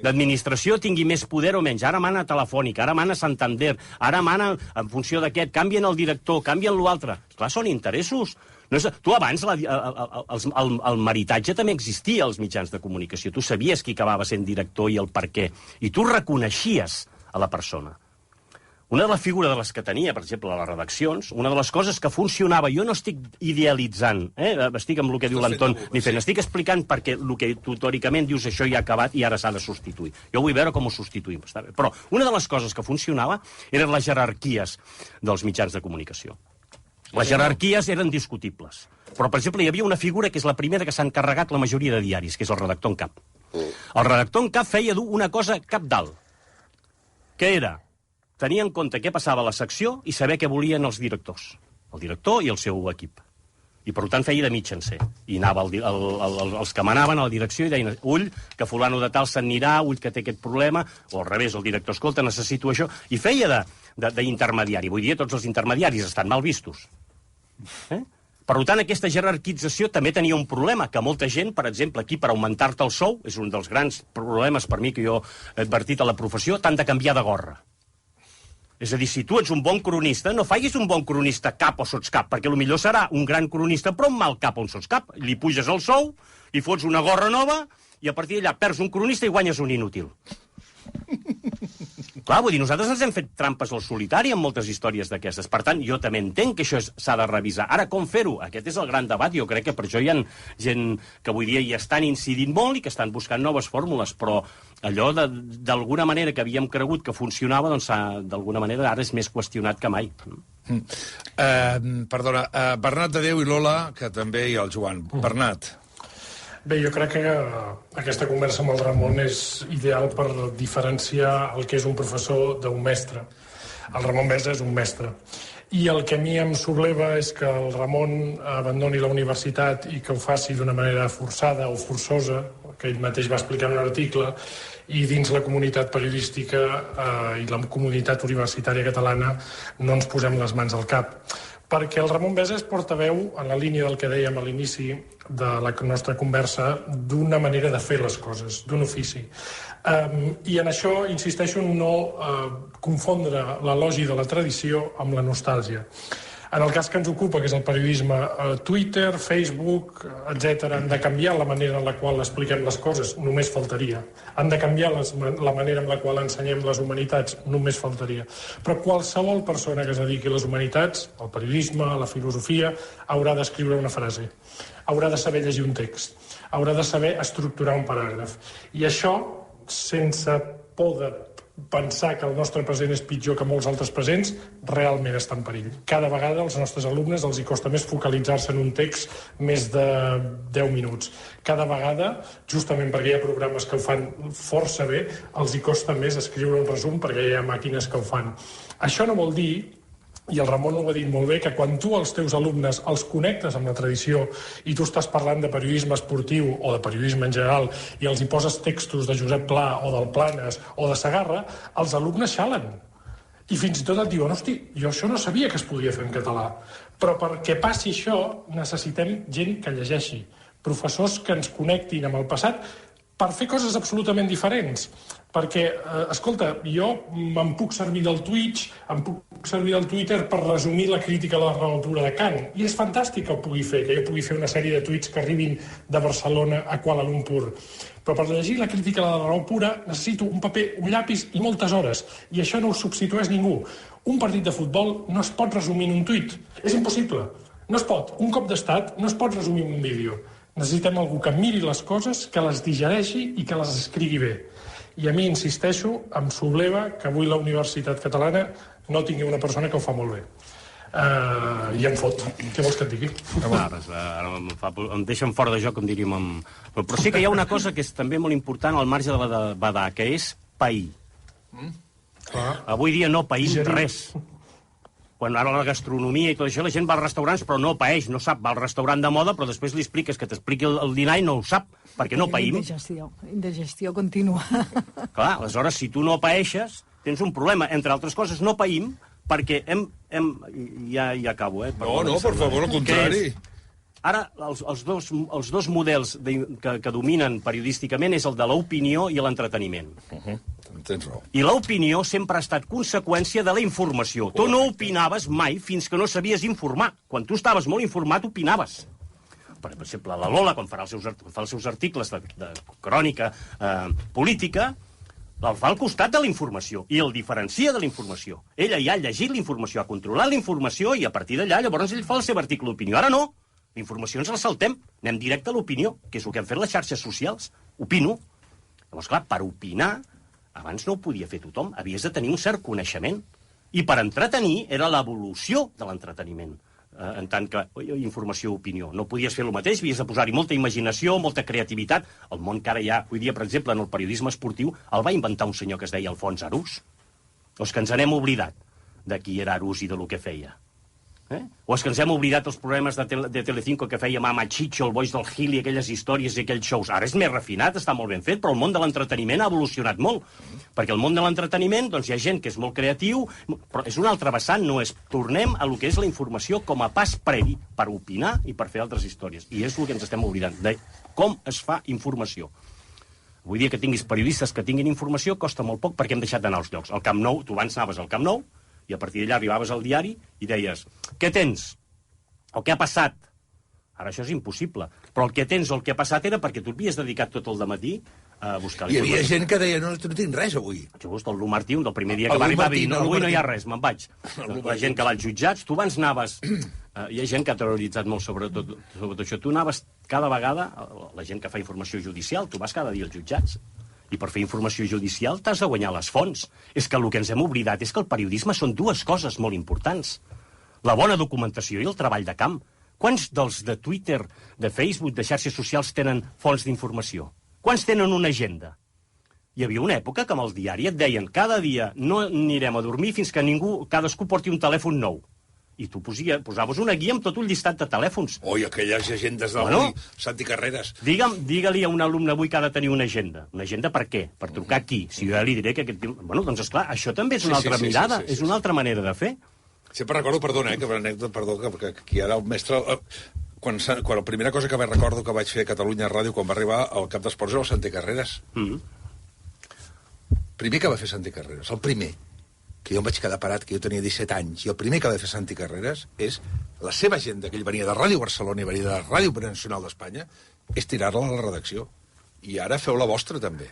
d'Administració tingui més poder o menys. Ara mana Telefònica, ara mana Santander, ara mana, en funció d'aquest, canvien el director, canvien l'altre. Clar, són interessos. No és... Tu abans, el maritatge també existia als mitjans de comunicació. Tu sabies qui acabava sent director i el per què. I tu reconeixies a la persona. una de les figures de les que tenia, per exemple, a les redaccions, una de les coses que funcionava, jo no estic idealitzant, estic amb el que diu l'Anton, estic explicant perquè el que tu teòricament dius això ja ha acabat i ara s'ha de substituir. Jo vull veure com ho substituïm. Està bé. Però una de les coses que funcionava eren les jerarquies dels mitjans de comunicació. Les jerarquies eren discutibles. Però, per exemple, hi havia una figura que és la primera que s'ha encarregat la majoria de diaris, que és el redactor en cap. El redactor en cap feia una cosa cabdal, que era tenir en compte què passava a la secció i saber què volien els directors. El director i el seu equip. I, per tant, feia de mitjancer. I anava els que manaven a la direcció i deien, ull, que fulano de tal se'n anirà, ull, que té aquest problema, o al revés, el director, escolta, necessito això. I feia d'intermediari. Vull dir, tots els intermediaris estan mal vistos. Per tant, aquesta jerarquització també tenia un problema, que molta gent, per exemple, aquí, per augmentar-te el sou, és un dels grans problemes per mi que jo he advertit a la professió, t'han de canviar de gorra. És a dir, si tu ets un bon cronista, no facis un bon cronista cap o sotscap, perquè potser serà un gran cronista, però un mal cap o un sotscap. Li puges el sou, li fots una gorra nova, i a partir d'allà perds un cronista i guanyes un inútil. Clar, vull dir, nosaltres ens hem fet trampes al solitari en moltes històries d'aquestes. Per tant, jo també entenc que això s'ha de revisar. Ara, com fer-ho? Aquest és el gran debat. Jo crec que per això hi ha gent que avui dia hi estan incidint molt i que estan buscant noves fórmules, però allò, d'alguna manera, que havíem cregut que funcionava, doncs, d'alguna manera, ara és més qüestionat que mai. Perdona, Bernat de Déu i Lola, que també hi ha el Joan. Bernat. Bé, jo crec que aquesta conversa amb el Ramon és ideal per diferenciar el que és un professor d'un mestre. El Ramon Besa és un mestre. I el que a mi em subleva és que el Ramon abandoni la universitat i que ho faci d'una manera forçada o forçosa, que ell mateix va explicar en un article, i dins la comunitat periodística i la comunitat universitària catalana no ens posem les mans al cap. Perquè el Ramon Besa és portaveu, en la línia del que dèiem a l'inici de la nostra conversa, d'una manera de fer les coses, d'un ofici. I en això, insisteixo, no confondre l'elogi de la tradició amb la nostàlgia. En el cas que ens ocupa, que és el periodisme, Twitter, Facebook, etc., han de canviar la manera en la qual expliquem les coses, només faltaria. Han de canviar la manera en la qual ensenyem les humanitats, només faltaria. Però qualsevol persona que es dediqui a les humanitats, al periodisme, a la filosofia, haurà d'escriure una frase, haurà de saber llegir un text, haurà de saber estructurar un paràgraf. I això, sense por de pensar que el nostre present és pitjor que molts altres presents, realment està en perill. Cada vegada als nostres alumnes els hi costa més focalitzar-se en un text més de 10 minuts. Cada vegada, justament perquè hi ha programes que ho fan força bé, els hi costa més escriure un resum perquè hi ha màquines que ho fan. Això no vol dir, i el Ramon ho ha dit molt bé, que quan tu als teus alumnes els connectes amb la tradició i tu estàs parlant de periodisme esportiu o de periodisme en general i els hi poses textos de Josep Pla o del Planes o de Segarra, els alumnes xalen. I fins i tot et diuen, hosti, jo això no sabia que es podia fer en català. Però perquè passi això necessitem gent que llegeixi, professors que ens connectin amb el passat per fer coses absolutament diferents. Perquè, escolta, jo me'n puc servir del Twitch, em puc servir del Twitter per resumir la crítica a la raó pura de Kant. I és fantàstic que ho pugui fer, que jo pugui fer una sèrie de tuits que arribin de Barcelona a Kuala Lumpur. Però per llegir la crítica a la raó pura necessito un paper, un llapis i moltes hores. I això no ho substitueix ningú. Un partit de futbol no es pot resumir en un tuit. És impossible. No es pot. Un cop d'estat no es pot resumir en un vídeo. Necessitem algú que miri les coses, que les digereixi i que les escrigui bé. I a mi, insisteixo, em subleva que avui la Universitat Catalana no tingui una persona que ho fa molt bé. I em fot. Què vols que et digui? Ara em deixen fora de joc, com diríem. Però sí que hi ha una cosa que és també molt important al marge de la de Badà, que és pair. Avui dia no païm res. Quan ara la gastronomia i tot això, la gent va als restaurants però no paeix, no sap. Va al restaurant de moda però després li expliques que t'expliqui el dinar i no ho sap, perquè no païm. Indigestió contínua. Clar, aleshores, si tu no paeixes, tens un problema. Entre altres coses, no païm perquè ja acabo, No, per favor, al contrari. Ara, els dos models que dominen periodísticament és el de l'opinió i l'entreteniment. Tens raó. I l'opinió sempre ha estat conseqüència de la informació. Tu no opinaves mai fins que no sabies informar. Quan tu estaves molt informat, opinaves. Per exemple, la Lola, quan fa els seus articles de crònica política, El fa al costat de la informació i el diferencia de la informació. Ell ja ha llegit la informació, ha controlat la informació i a partir d'allà llavors ell fa el seu article d'opinió. Ara no. La informació ens la saltem. Anem directe a l'opinió, que és el que han fet les xarxes socials. Opino. Llavors, clar, per opinar, abans no ho podia fer tothom. Havies de tenir un cert coneixement. I per entretenir era l'evolució de l'entreteniment. En tant que informació o opinió. No podies fer el mateix, havies de posar-hi molta imaginació, molta creativitat. El món que ara hi ha, avui dia, per exemple, en el periodisme esportiu, el va inventar un senyor que es deia Alfons Arús. O és que ens n'hem oblidat de qui era Arús i de lo que feia? O és que ens hem oblidat els programes de Telecinco que feia Mama Chicho, el Boix del Gil i aquelles històries i aquells shows? Ara és més refinat, està molt ben fet, però el món de l'entreteniment ha evolucionat molt. Perquè el món de l'entreteniment, doncs hi ha gent que és molt creatiu, però és un altre vessant, no és... Tornem a lo que és la informació com a pas previ per opinar i per fer altres històries. I és el que ens estem oblidant, de com es fa informació. Avui dia que tinguis periodistes que tinguin informació costa molt poc perquè hem deixat d'anar als llocs. Al Camp Nou, tu abans anaves al Camp Nou, i a partir d'allà arribaves al diari i deies, què tens? O què ha passat? Ara això és impossible. Però el que tens o el que ha passat era perquè tu havies dedicat tot el dematí a buscar informació. Hi havia gent que deia, no tinc res avui. Just el Lu Martí, del primer dia que va arribar a dir, avui no hi ha res, me'n vaig. La gent que va als jutjats, tu abans anaves... Hi ha gent que ha terroritzat molt sobre tot això. Tu anaves cada vegada, la gent que fa informació judicial, tu vas cada dia als jutjats. I per fer informació judicial t'has de guanyar les fonts. És que el que ens hem oblidat és que el periodisme són dues coses molt importants. La bona documentació i el treball de camp. Quants dels de Twitter, de Facebook, de xarxes socials tenen fonts d'informació? Quants tenen una agenda? Hi havia una època que amb el diari et deien cada dia no anirem a dormir fins que cadascú porti un telèfon nou. I tu posaves una guia amb tot un llistat de telèfons. Oi, aquelles agendes d'avui, Santi Carreras. Digue-li a un alumne avui que ha de tenir una agenda. Una agenda per què? Per trucar aquí. Si jo ja li diré que aquest... Bueno, doncs esclar, això també és una altra mirada, és una altra manera de fer. Sempre recordo, perdona, que aquí ara el mestre... Quan la primera cosa que recordo que vaig fer a Catalunya Ràdio quan va arribar al cap d'esports era el Santi Carreras. Primer que va fer Santi Carreras, el primer. Que jo em vaig quedar parat, que jo tenia 17 anys, i el primer que va fer Santi Carreras és la seva agenda, que ell venia de Ràdio Barcelona i venia de Ràdio Nacional d'Espanya, és tirar-la a la redacció. I ara feu la vostra, també.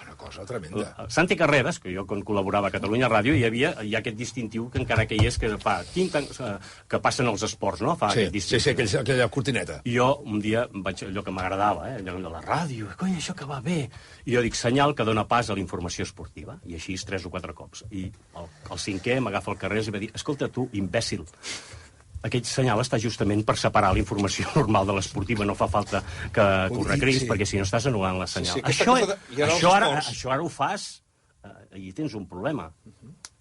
Una cosa tremenda. Santi Carreras, que jo quan col·laborava a Catalunya Ràdio, hi ha aquest distintiu que encara que hi és, que fa que passen els esports, no? Fa aquest distintiu. Sí, aquella cortineta. I jo un dia vaig, allò que m'agradava, allò de la ràdio, cony, això que va bé. I jo dic, senyal que dona pas a la informació esportiva. I així 3 o 4 cops. I el cinquè m'agafa el Carreras i va dir, escolta tu, imbècil, aquest senyal està justament per separar la informació normal de l'esportiva, no fa falta que tu recreïs, perquè si no estàs anul·lant la senyal. Això ara ho fas i tens un problema.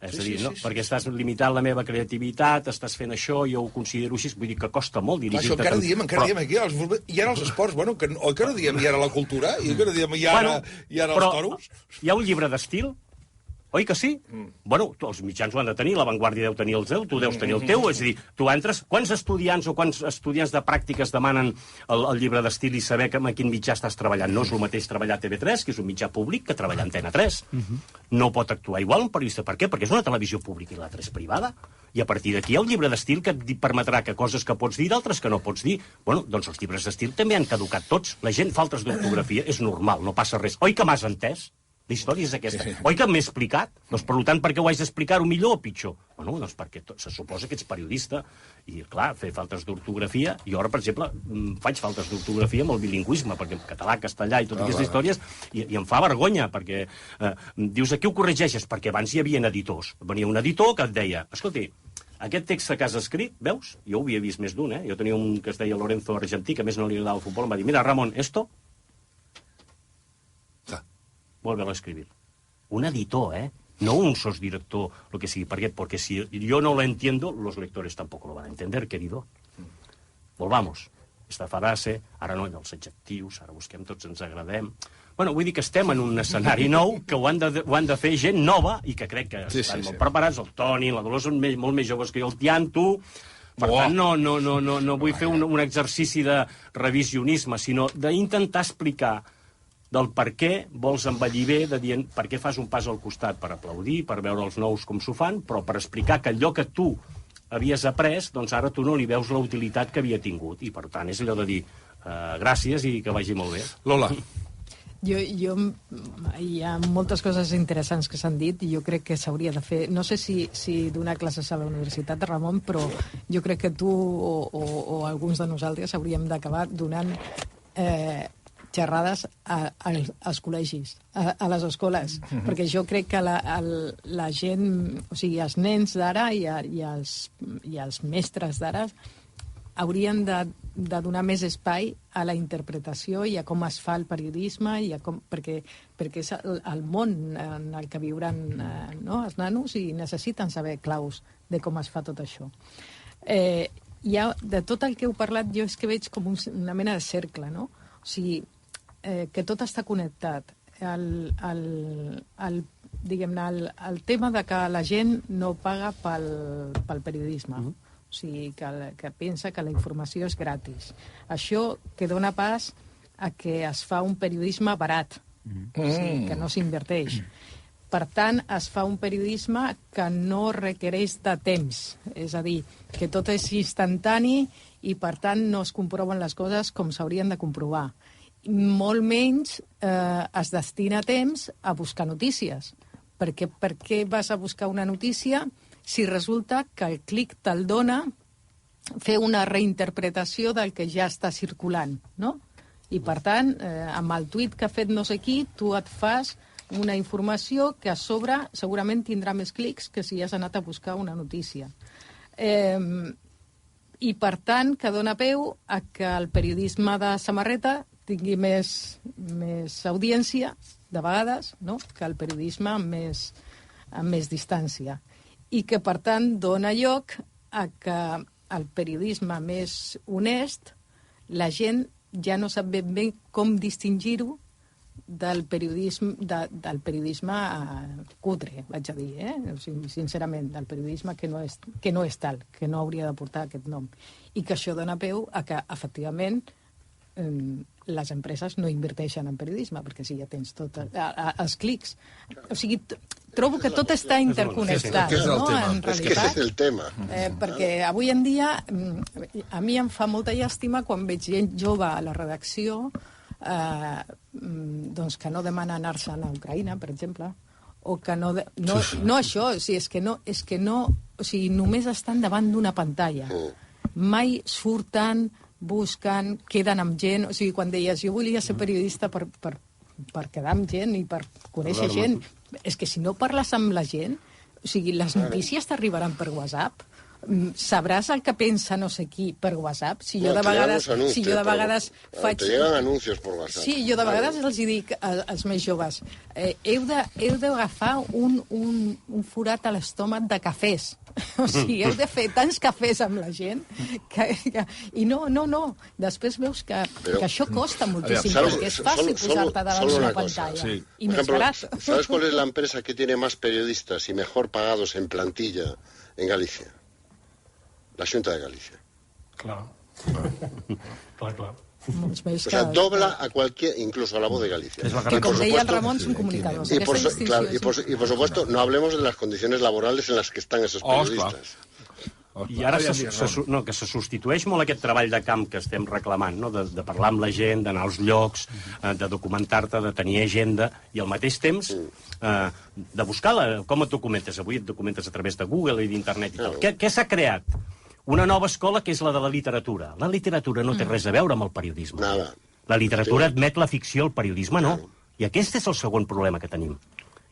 És a dir, perquè estàs limitant la meva creativitat, estàs fent això, jo ho considero així, vull dir que costa molt dirigir-te... Això encara diem aquí, i ara els esports, bueno, oi que no diem i ara la cultura, i que no diem i ara els toros? Hi ha un llibre d'estil, oi que sí? Bueno, els mitjans ho han de tenir, la Vanguardia deu tenir el seu, tu deus tenir el teu, és a dir, tu entres... Quants estudiants de pràctiques demanen el llibre d'estil i saber en quin mitjà estàs treballant? No és el mateix treballar a TV3, que és un mitjà públic, que treballar a Antena 3. No pot actuar igual un periodista. Per què? Perquè és una televisió pública i l'altra és privada. I a partir d'aquí hi ha un llibre d'estil que et permetrà que coses que pots dir d'altres que no pots dir. Bueno, doncs els llibres d'estil també han caducat tots. La gent fa altres d'ortografia, és normal, no passa res. Oi que m'has entès? La història és aquesta. Oi que m'he explicat? Doncs, per tant, per què ho haig d'explicar-ho millor o pitjor? Bueno, doncs perquè se suposa que ets periodista i, clar, fer faltes d'ortografia... Jo ara, per exemple, faig faltes d'ortografia amb el bilingüisme, perquè en català, castellà i totes aquestes històries, i em fa vergonya, perquè dius, a qui ho corregeixes? Perquè abans hi havia editors. Venia un editor que et deia, escolti, aquest text que has escrit, veus? Jo ho havia vist més d'un, Jo tenia un que es deia Lorenzo Argentí, que a més no li agradava el futbol, em va dir, mira, Ramon, esto... Vuelve a escribir. Un editor, no un sosdirector, lo que sigui. ¿Por qué? Porque si yo no lo entiendo, los lectores tampoco lo van a entender, querido. Volvamos. Esta frase, ara no, els adjectius, ara busquem tots, ens agradem. Bueno, vull dir que estem en un escenari nou, que ho han de fer gent nova, i que crec que estan molt preparats. El Toni, la Dolors són molt més joves que jo, el Tianto... Per tant, no vull fer un exercici de revisionisme, sinó d'intentar explicar del per què vols envellir bé, de dir per què fas un pas al costat, per aplaudir, per veure els nous com s'ho fan, però per explicar que allò que tu havies après, doncs ara tu no li veus la utilitat que havia tingut. I, per tant, és allò de dir gràcies i que vagi molt bé. Lola. Hi ha moltes coses interessants que s'han dit i jo crec que s'hauria de fer... No sé si donar classes a la universitat, Ramon, però jo crec que tu o alguns de nosaltres hauríem d'acabar donant xerrades als col·legis, a les escoles, perquè jo crec que la gent, o sigui, els nens d'ara i els mestres d'ara haurien de donar més espai a la interpretació i a com es fa el periodisme, perquè és el món en el que viuran els nanos i necessiten saber claus de com es fa tot això. De tot el que heu parlat, jo és que veig com una mena de cercle, no? O sigui, que tot està connectat. Diguem-ne, el tema de que la gent no paga pel periodisme, o sigui, que pensa que la informació és gratis. Això que dona pas a que es fa un periodisme barat, o sigui, que no s'inverteix. Per tant, es fa un periodisme que no requereix de temps, és a dir, que tot és instantani i, per tant, no es comproven les coses com s'haurien de comprovar. Molt menys es destina temps a buscar notícies. Perquè per què vas a buscar una notícia si resulta que el clic te'l dona fer una reinterpretació del que ja està circulant, no? I, per tant, amb el tuit que ha fet no sé qui, tu et fas una informació que a sobre segurament tindrà més clics que si has anat a buscar una notícia. I, per tant, que dona peu a que el periodisme de samarreta tingui més audiència, de vegades, no?, que el periodisme amb més distància. I que, per tant, dona lloc a que el periodisme més honest, la gent ja no sap ben bé com distingir-ho del periodisme cutre, vaig a dir, o sigui, sincerament, del periodisme que no és tal, que no hauria de portar aquest nom. I que això dona peu a que, efectivament, les empreses no inverteixen en periodisme, perquè si ja tens tot els clics. O sigui, trobo que tot està interconnectat, no?, en realitat. És que és el tema. Perquè avui en dia a mi em fa molta llàstima quan veig gent jove a la redacció doncs que no demana anar-se'n a Ucraïna, per exemple, o que no això, o sigui, és que no, o sigui, només estan davant d'una pantalla. Mai surten, busquen, queden amb gent. O sigui, quan deies, jo volia ser periodista per quedar amb gent i per conèixer gent, és que si no parles amb la gent, o sigui, les notícies t'arribaran per WhatsApp, sabràs el que pensa no sé qui per WhatsApp. Si jo de vegades faig... Te llegan anuncios por WhatsApp. Sí, jo de vegades els dic als més joves, heu d'agafar un forat a l'estómac de cafès. O sigui, heu de fer tants cafès amb la gent i no. Després veus que això costa moltíssim, perquè és fàcil posar-te davant d'una pantalla. Y más barato. ¿Sabes cuál es la empresa que tiene más periodistas y mejor pagados en plantilla en Galicia? La Xunta de Galicia. Claro. O sea, dobla a cualquier, incluso a La Voz de Galicia. Que, com deia el Ramon, són comunicadors. Y por supuesto, no hablemos de las condiciones laborales en las que están esos periodistas. I ara que se substitueix molt aquest treball de camp que estem reclamant, no? De parlar amb la gent, d'anar als llocs, de documentar-te, de tenir agenda, i al mateix temps de buscar com et documentes. Avui et documentes a través de Google i d'internet i tal. Què s'ha creat? Una nova escola que és la de la literatura. La literatura no té res a veure amb el periodisme. Nada. La literatura admet la ficció, el periodisme no. I aquest és el segon problema que tenim.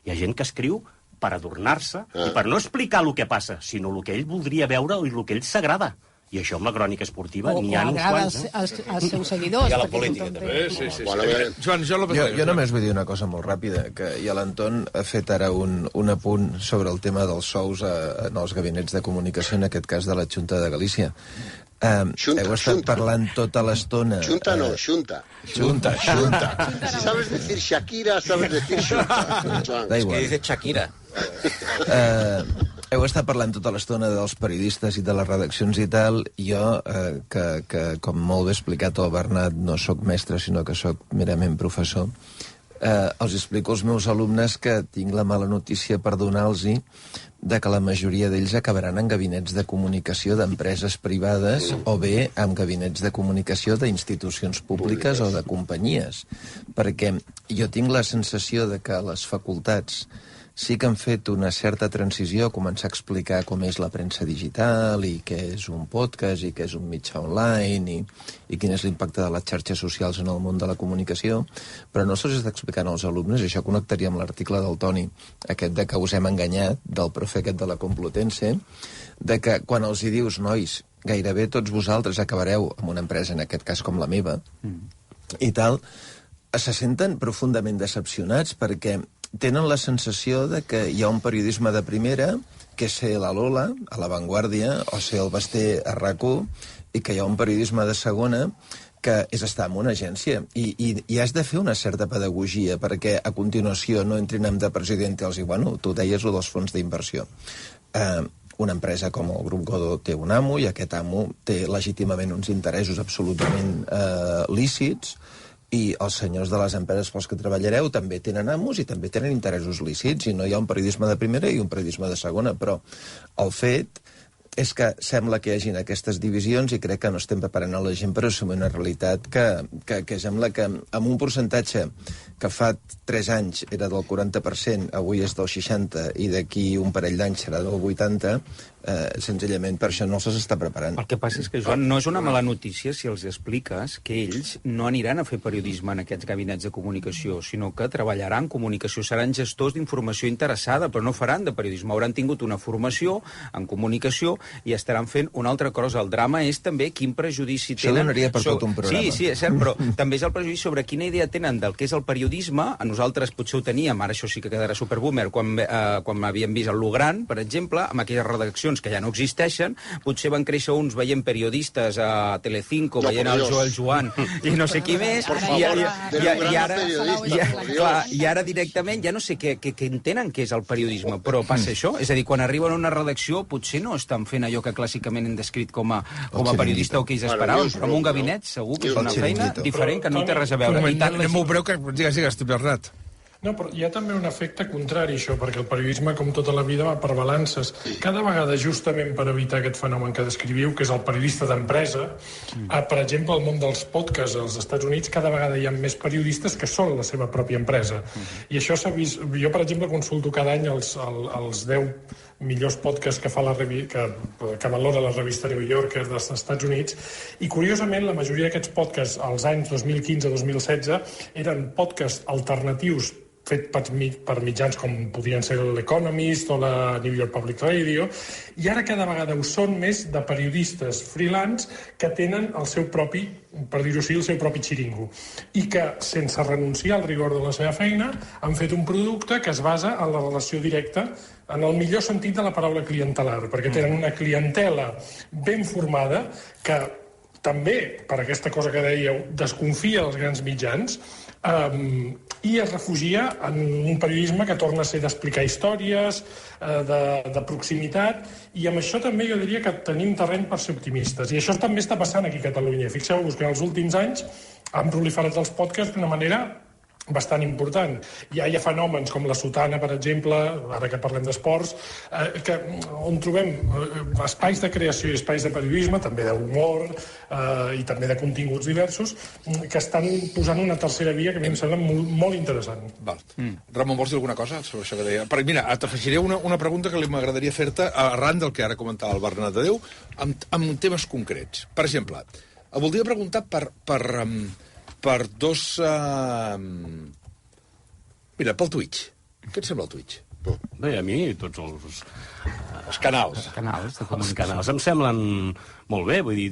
Hi ha gent que escriu per adornar-se i per no explicar el que passa, sinó el que ell voldria veure i el que ell s'agrada. I això amb la crònica esportiva n'hi ha uns quants. als seus seguidors. I a la política, també. Sí. Joan López. Jo només vull dir una cosa molt ràpida, que ja l'Anton ha fet ara un apunt sobre el tema dels sous en els gabinets de comunicació, en aquest cas de la Xunta de Galícia. Heu estat parlant tota l'estona... Xunta no, Xunta. Xunta. Si sabes decir Shakira, sabes decir Xunta. Da Es igual. que dice Shakira. Heu estat parlant tota l'estona dels periodistes i de les redaccions i tal. Jo, que com molt bé explicat el Bernat, no sóc mestre, sinó que sóc merament professor, els explico als meus alumnes que tinc la mala notícia per donar-los de que la majoria d'ells acabaran en gabinets de comunicació d'empreses privades o bé en gabinets de comunicació d'institucions públiques o de companyies. Perquè jo tinc la sensació de que les facultats sí que han fet una certa transició a començar a explicar com és la premsa digital i què és un podcast i què és un mitjà online i quin és l'impacte de les xarxes socials en el món de la comunicació, però no se'ls està explicant als alumnes, i això connectaria amb l'article del Toni, aquest de que us hem enganyat, del profe aquest de la Complutense, de que quan els hi dius, nois, gairebé tots vosaltres acabareu en una empresa, en aquest cas com la meva, i tal, se senten profundament decepcionats perquè tenen la sensació de que hi ha un periodisme de primera, que és ser la Lola, a La Vanguardia, o ser el Basté a RAC1, i que hi ha un periodisme de segona, que és estar en una agència. I has de fer una certa pedagogia, perquè a continuació no entrin de president i els diuen, bueno, tu deies lo dels fons d'inversió. Una empresa com el Grup Godó té un amo, i aquest amo té legítimament uns interessos absolutament lícits, i els senyors de les empreses pels que treballareu també tenen amos i també tenen interessos lícits, i no hi ha un periodisme de primera i un periodisme de segona, però el fet és que sembla que hi hagin aquestes divisions i crec que no estem preparant a la gent per assumir una realitat que sembla que amb un percentatge que fa 3 anys era del 40%, avui és del 60%, i d'aquí un parell d'anys serà del 80%, senzillament per això no se'ls està preparant. El que passa és que, Joan, no és una mala notícia si els expliques que ells no aniran a fer periodisme en aquests gabinets de comunicació, sinó que treballaran en comunicació, seran gestors d'informació interessada, però no faran de periodisme, hauran tingut una formació en comunicació i estaran fent una altra cosa. El drama és també quin prejudici tenen... Això donaria per tot un programa. Sí, és cert, però també és el prejudici sobre quina idea tenen del que és el periodisme. A nosaltres potser ho teníem, ara això sí que quedarà superboomer, quan havíem vist el Lugran, per exemple, amb aquelles redaccions que ja no existeixen, potser van créixer uns veient periodistes a Telecinco, veient el Joel Joan i no sé qui més, i ara directament ja no sé què entenen que és el periodisme, però passa això, és a dir, quan arriben a una redacció potser no estan fent allò que clàssicament hem descrit com a periodista o que ells esperaven, però en un gabinet segur que és una feina diferent que no té res a veure. Anem molt breu, que digues, Bernat. No, però hi ha també un efecte contrari, això, perquè el periodisme, com tota la vida, va per balances. Cada vegada, justament per evitar aquest fenomen que descriviu, que és el periodista d'empresa, per exemple, al món dels podcasts als Estats Units, cada vegada hi ha més periodistes que són la seva pròpia empresa. I això s'ha vist... Jo, per exemple, consulto cada any els 10 millors podcasts que fa que valora la revista New Yorker dels Estats Units, i curiosament la majoria d'aquests podcasts als anys 2015-2016 eren podcasts alternatius fet per mitjans com podrien ser l'Economist o la New York Public Radio, i ara cada vegada ho són més de periodistes freelance que tenen el seu propi, per dir-ho així, el seu propi xiringo, i que, sense renunciar al rigor de la seva feina, han fet un producte que es basa en la relació directa, en el millor sentit de la paraula clientelar, perquè tenen una clientela ben formada que també, per aquesta cosa que dèieu, desconfia dels grans mitjans, i es refugia en un periodisme que torna a ser d'explicar històries, de proximitat, i amb això també jo diria que tenim terreny per ser optimistes. I això també està passant aquí a Catalunya. Fixeu-vos que en els últims anys han proliferat els podcasts d'una manera bastant important. Ja hi ha fenòmens com la Sotana, per exemple, ara que parlem d'esports, on trobem espais de creació i espais de periodisme, també d'humor i també de continguts diversos, que estan posant una tercera via que a mi em sembla molt interessant. Val. Ramon, vols dir alguna cosa sobre això que deia? Mira, t'afegiré una pregunta que m'agradaria fer-te arran del que ara comentava el Bernat de Déu, amb temes concrets. Per exemple, el voldria preguntar per dos... Mira, pel Twitch. Què et sembla el Twitch? Bé, a mi tots els canals. Els canals em semblen molt bé, vull dir,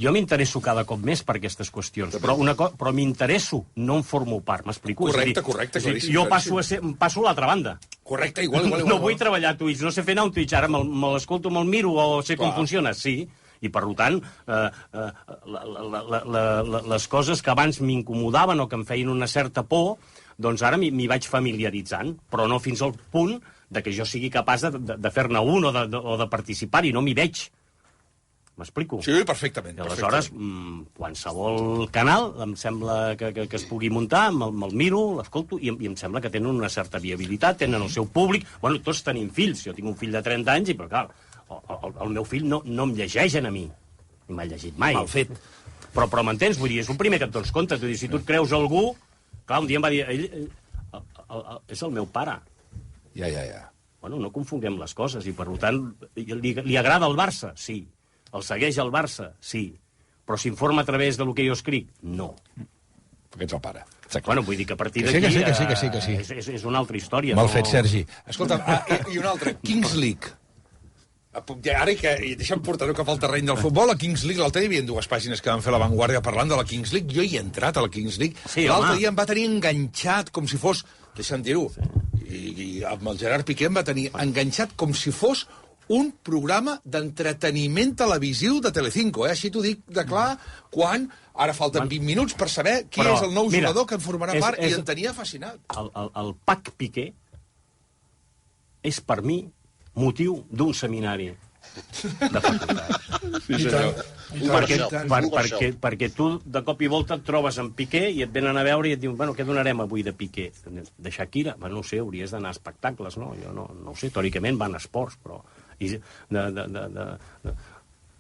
jo m'interesso cada cop més per aquestes qüestions, però m'interesso, no en formo part, m'explico? Correcte. Jo passo a l'altra banda. Correcte, igual. No vull treballar a Twitch, no sé fer anar un Twitch, ara me l'escolto, me'l miro o sé com funciona, sí. I, per tant, les coses que abans m'incomodaven o que em feien una certa por, doncs ara m'hi vaig familiaritzant, però no fins al punt de que jo sigui capaç de fer-ne un o de participar-hi, no m'hi veig. M'explico? Sí, perfectament. I aleshores, qualsevol canal em sembla que es pugui muntar, me'l miro, l'escolto, i em sembla que tenen una certa viabilitat, tenen el seu públic. Bueno, tots tenim fills. Jo tinc un fill de 30 anys, però clar, el meu fill no em llegeix a mi. Ni m'ha llegit mai. Mal fet. Però m'entens? Vull dir, és el primer que et dones compte. Vull dir, si tu et creus algú... Clar, un dia em va dir... És el meu pare. Ja. Bueno, no confonguem les coses, i per tant, li agrada el Barça? Sí. El segueix el Barça? Sí. Però s'informa a través del que jo escric? No. Perquè ets el pare. Bueno, vull dir que a partir d'aquí... Que sí. És una altra història. Mal fet, Sergi. Escolta, i una altra, Kings League. Ara que deixa'm portar-ho cap al terreny del futbol, la Kings League, l'altre dia hi havia 2 pàgines que van fer La Vanguardia parlant de la Kings League, jo hi he entrat a la Kings League, sí, l'altre dia em va tenir enganxat com si fos, deixa'm dir-ho, i amb el Gerard Piqué em va tenir enganxat com si fos un programa d'entreteniment televisiu de Telecinco, Així t'ho dic de clar, quan ara falten 20 minuts per saber qui és el nou jugador que en formarà part, i em tenia fascinat. El Pac Piqué és, per mi, motiu d'un seminari de facultat. Sí, senyor. Perquè tu, de cop i volta, et trobes en Piqué i et venen a veure i et diuen, bueno, què donarem avui de Piqué? De Shakira? No ho sé, hauries d'anar a espectacles, no? Jo no ho sé, teòricament van a esports, però...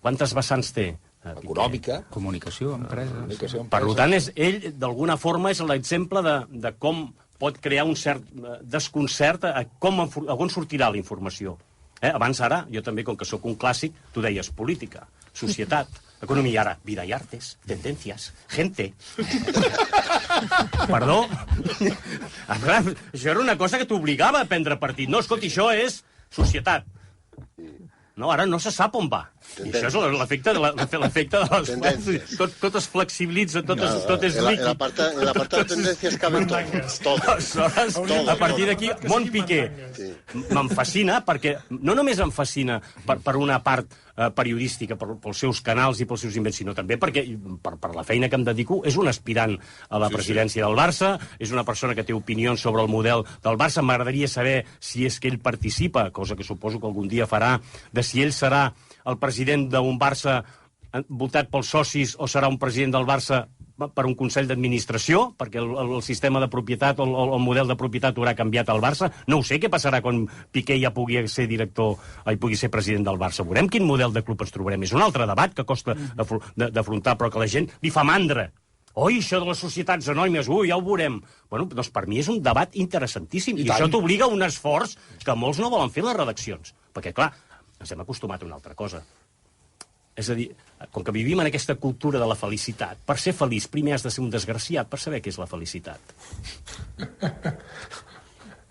Quantes vessants té? Econòmica. Comunicació, empresa. Per tant, ell, d'alguna forma, és l'exemple de com pot crear un cert desconcert a on sortirà la informació. Abans, ara, jo també, com que sóc un clàssic, tu deies política, societat, economia, ara, vida y artes, tendencias, gente. Perdó? Això era una cosa que t'obligava a prendre partit. No, escolti, això és societat. No, ara no se sap on va. I això és l'efecte de les coses. Tot es flexibilitza, tot és líquid. En la part de tendències caben tot. Aleshores, a partir d'aquí, Mont Piqué me'n fascina, perquè no només em fascina per una part periodística, pels seus canals i pels seus invents, sinó també perquè, per la feina que em dedico, és un aspirant a la presidència del Barça, és una persona que té opinions sobre el model del Barça. M'agradaria saber si és que ell participa, cosa que suposo que algun dia farà, de si ell serà el president d'un Barça votat pels socis o serà un president del Barça per un Consell d'Administració, perquè el sistema de propietat o el model de propietat haurà canviat al Barça. No ho sé què passarà quan Piqué ja pugui ser pugui ser president del Barça. Veurem quin model de club ens trobarem. És un altre debat que costa d'afrontar, però que la gent li fa mandra. Oi, això de les societats anònimes, ja ho veurem. Bueno, doncs per mi és un debat interessantíssim, i això t'obliga a un esforç que molts no volen fer les redaccions. Perquè, clar, ens hem acostumat a una altra cosa. És a dir, com que vivim en aquesta cultura de la felicitat, per ser feliç primer has de ser un desgraciat per saber què és la felicitat.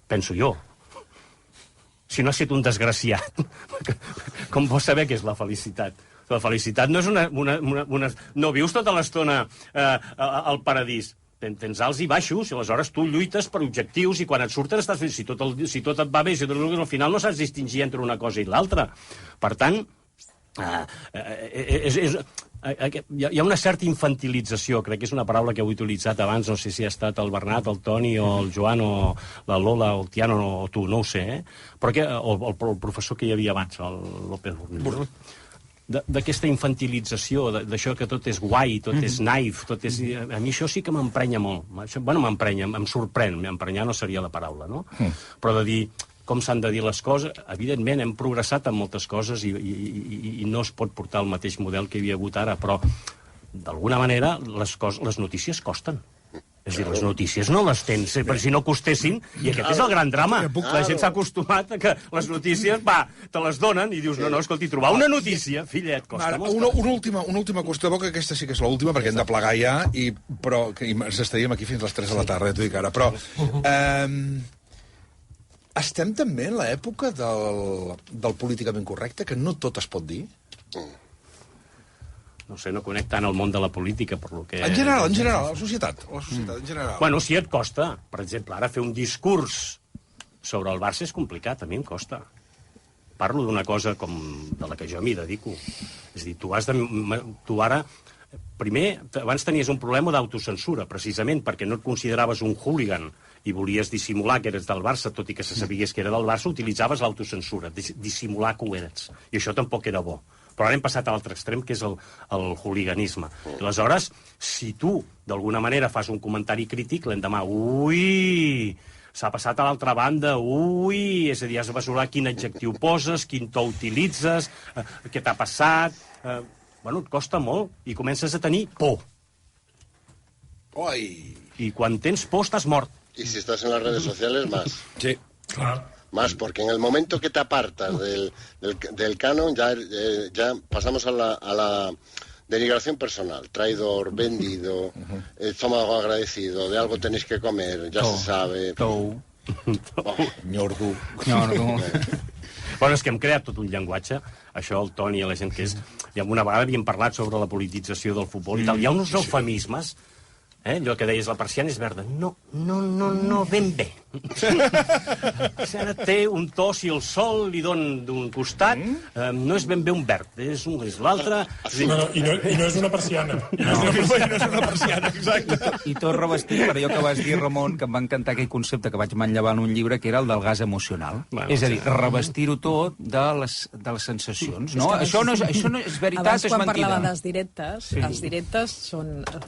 Penso jo. Si no has estat un desgraciat, com vols saber què és la felicitat? La felicitat no és una... No vius tota l'estona al paradís. Tens alts i baixos, i aleshores tu lluites per objectius, i quan et surten estàs fent... Si tot et va bé, al final no saps distingir entre una cosa i l'altra. Per tant, hi ha una certa infantilització, crec que és una paraula que heu utilitzat abans, no sé si ha estat el Bernat, el Toni, o el Joan, o la Lola, o el Tiano, o tu, no ho sé, però el professor que hi havia abans, el López Borrell, d'aquesta infantilització, d'això que tot és guai, tot és naif, tot és... A mi això sí que m'emprenya molt. Bueno, m'emprenya, em sorprèn, m'emprenyar no seria la paraula, no? Però de dir com s'han de dir les coses, evidentment hem progressat en moltes coses i no es pot portar el mateix model que hi havia hagut ara, però d'alguna manera les notícies costen. És a dir, les notícies no les tens, per si no costessin, i aquest és el gran drama. La gent s'ha acostumat a que les notícies, te les donen i dius, no, escolti, trobar una notícia, fillet, costa molt. Una última qüestió, que aquesta sí que és l'última, perquè hem de plegar ja, però ens estaríem aquí fins a les 3 de la tarda, t'ho dic ara, però... Estem també en l'època del políticament correcte, que no tot es pot dir? No sé, no conec tant el món de la política, per lo que... En general, la societat en general. Bueno, sí, et costa. Per exemple, ara fer un discurs sobre el Barça és complicat, a mi em costa. Parlo d'una cosa com de la que jo m'hi dedico. És a dir, tu ara... Primer, abans tenies un problema d'autocensura, precisament perquè no et consideraves un hooligan i volies dissimular que eres del Barça, tot i que se sabigués que era del Barça, utilitzaves l'autocensura, dissimular que ho eres. I això tampoc era bo, Però ara hem passat a l'altre extrem, que és el hooliganisme. Aleshores, si tu, d'alguna manera, fas un comentari crític, l'endemà, ui, s'ha passat a l'altra banda, ui, és a dir, has de mesurar quin adjectiu poses, quin to utilitzes, què t'ha passat... Bueno, et costa molt, i comences a tenir por. Oi! Y cuando tens por estás mort. Y si estás en las redes sociales, más. Sí. Clar. Más, porque en el momento que te apartas del canon, ya pasamos a la denigración personal. Traidor, vendido, estómago agradecido, de algo tenéis que comer, ya se sabe. Tou. Nyordo. Bueno, és que hem creat tot un llenguatge, això el Toni i la gent que és... Ja una vegada havíem parlat sobre la politització del futbol i tal. Hi ha uns eufemismes, allò que deies, la persiana és verda. No, ben bé. Té un to, si el sol li dona d'un costat, no és ben bé un verd, és l'altre... I no és una persiana. No és una persiana, exacte. I tot revestit per allò que vas dir, Ramon, que em va encantar aquell concepte que vaig manllevar en un llibre, que era el del gas emocional. Bueno, és a dir, revestir-ho tot de les sensacions, no? Això no és veritat, abans, és quan mentida. parlava dels directes, els directes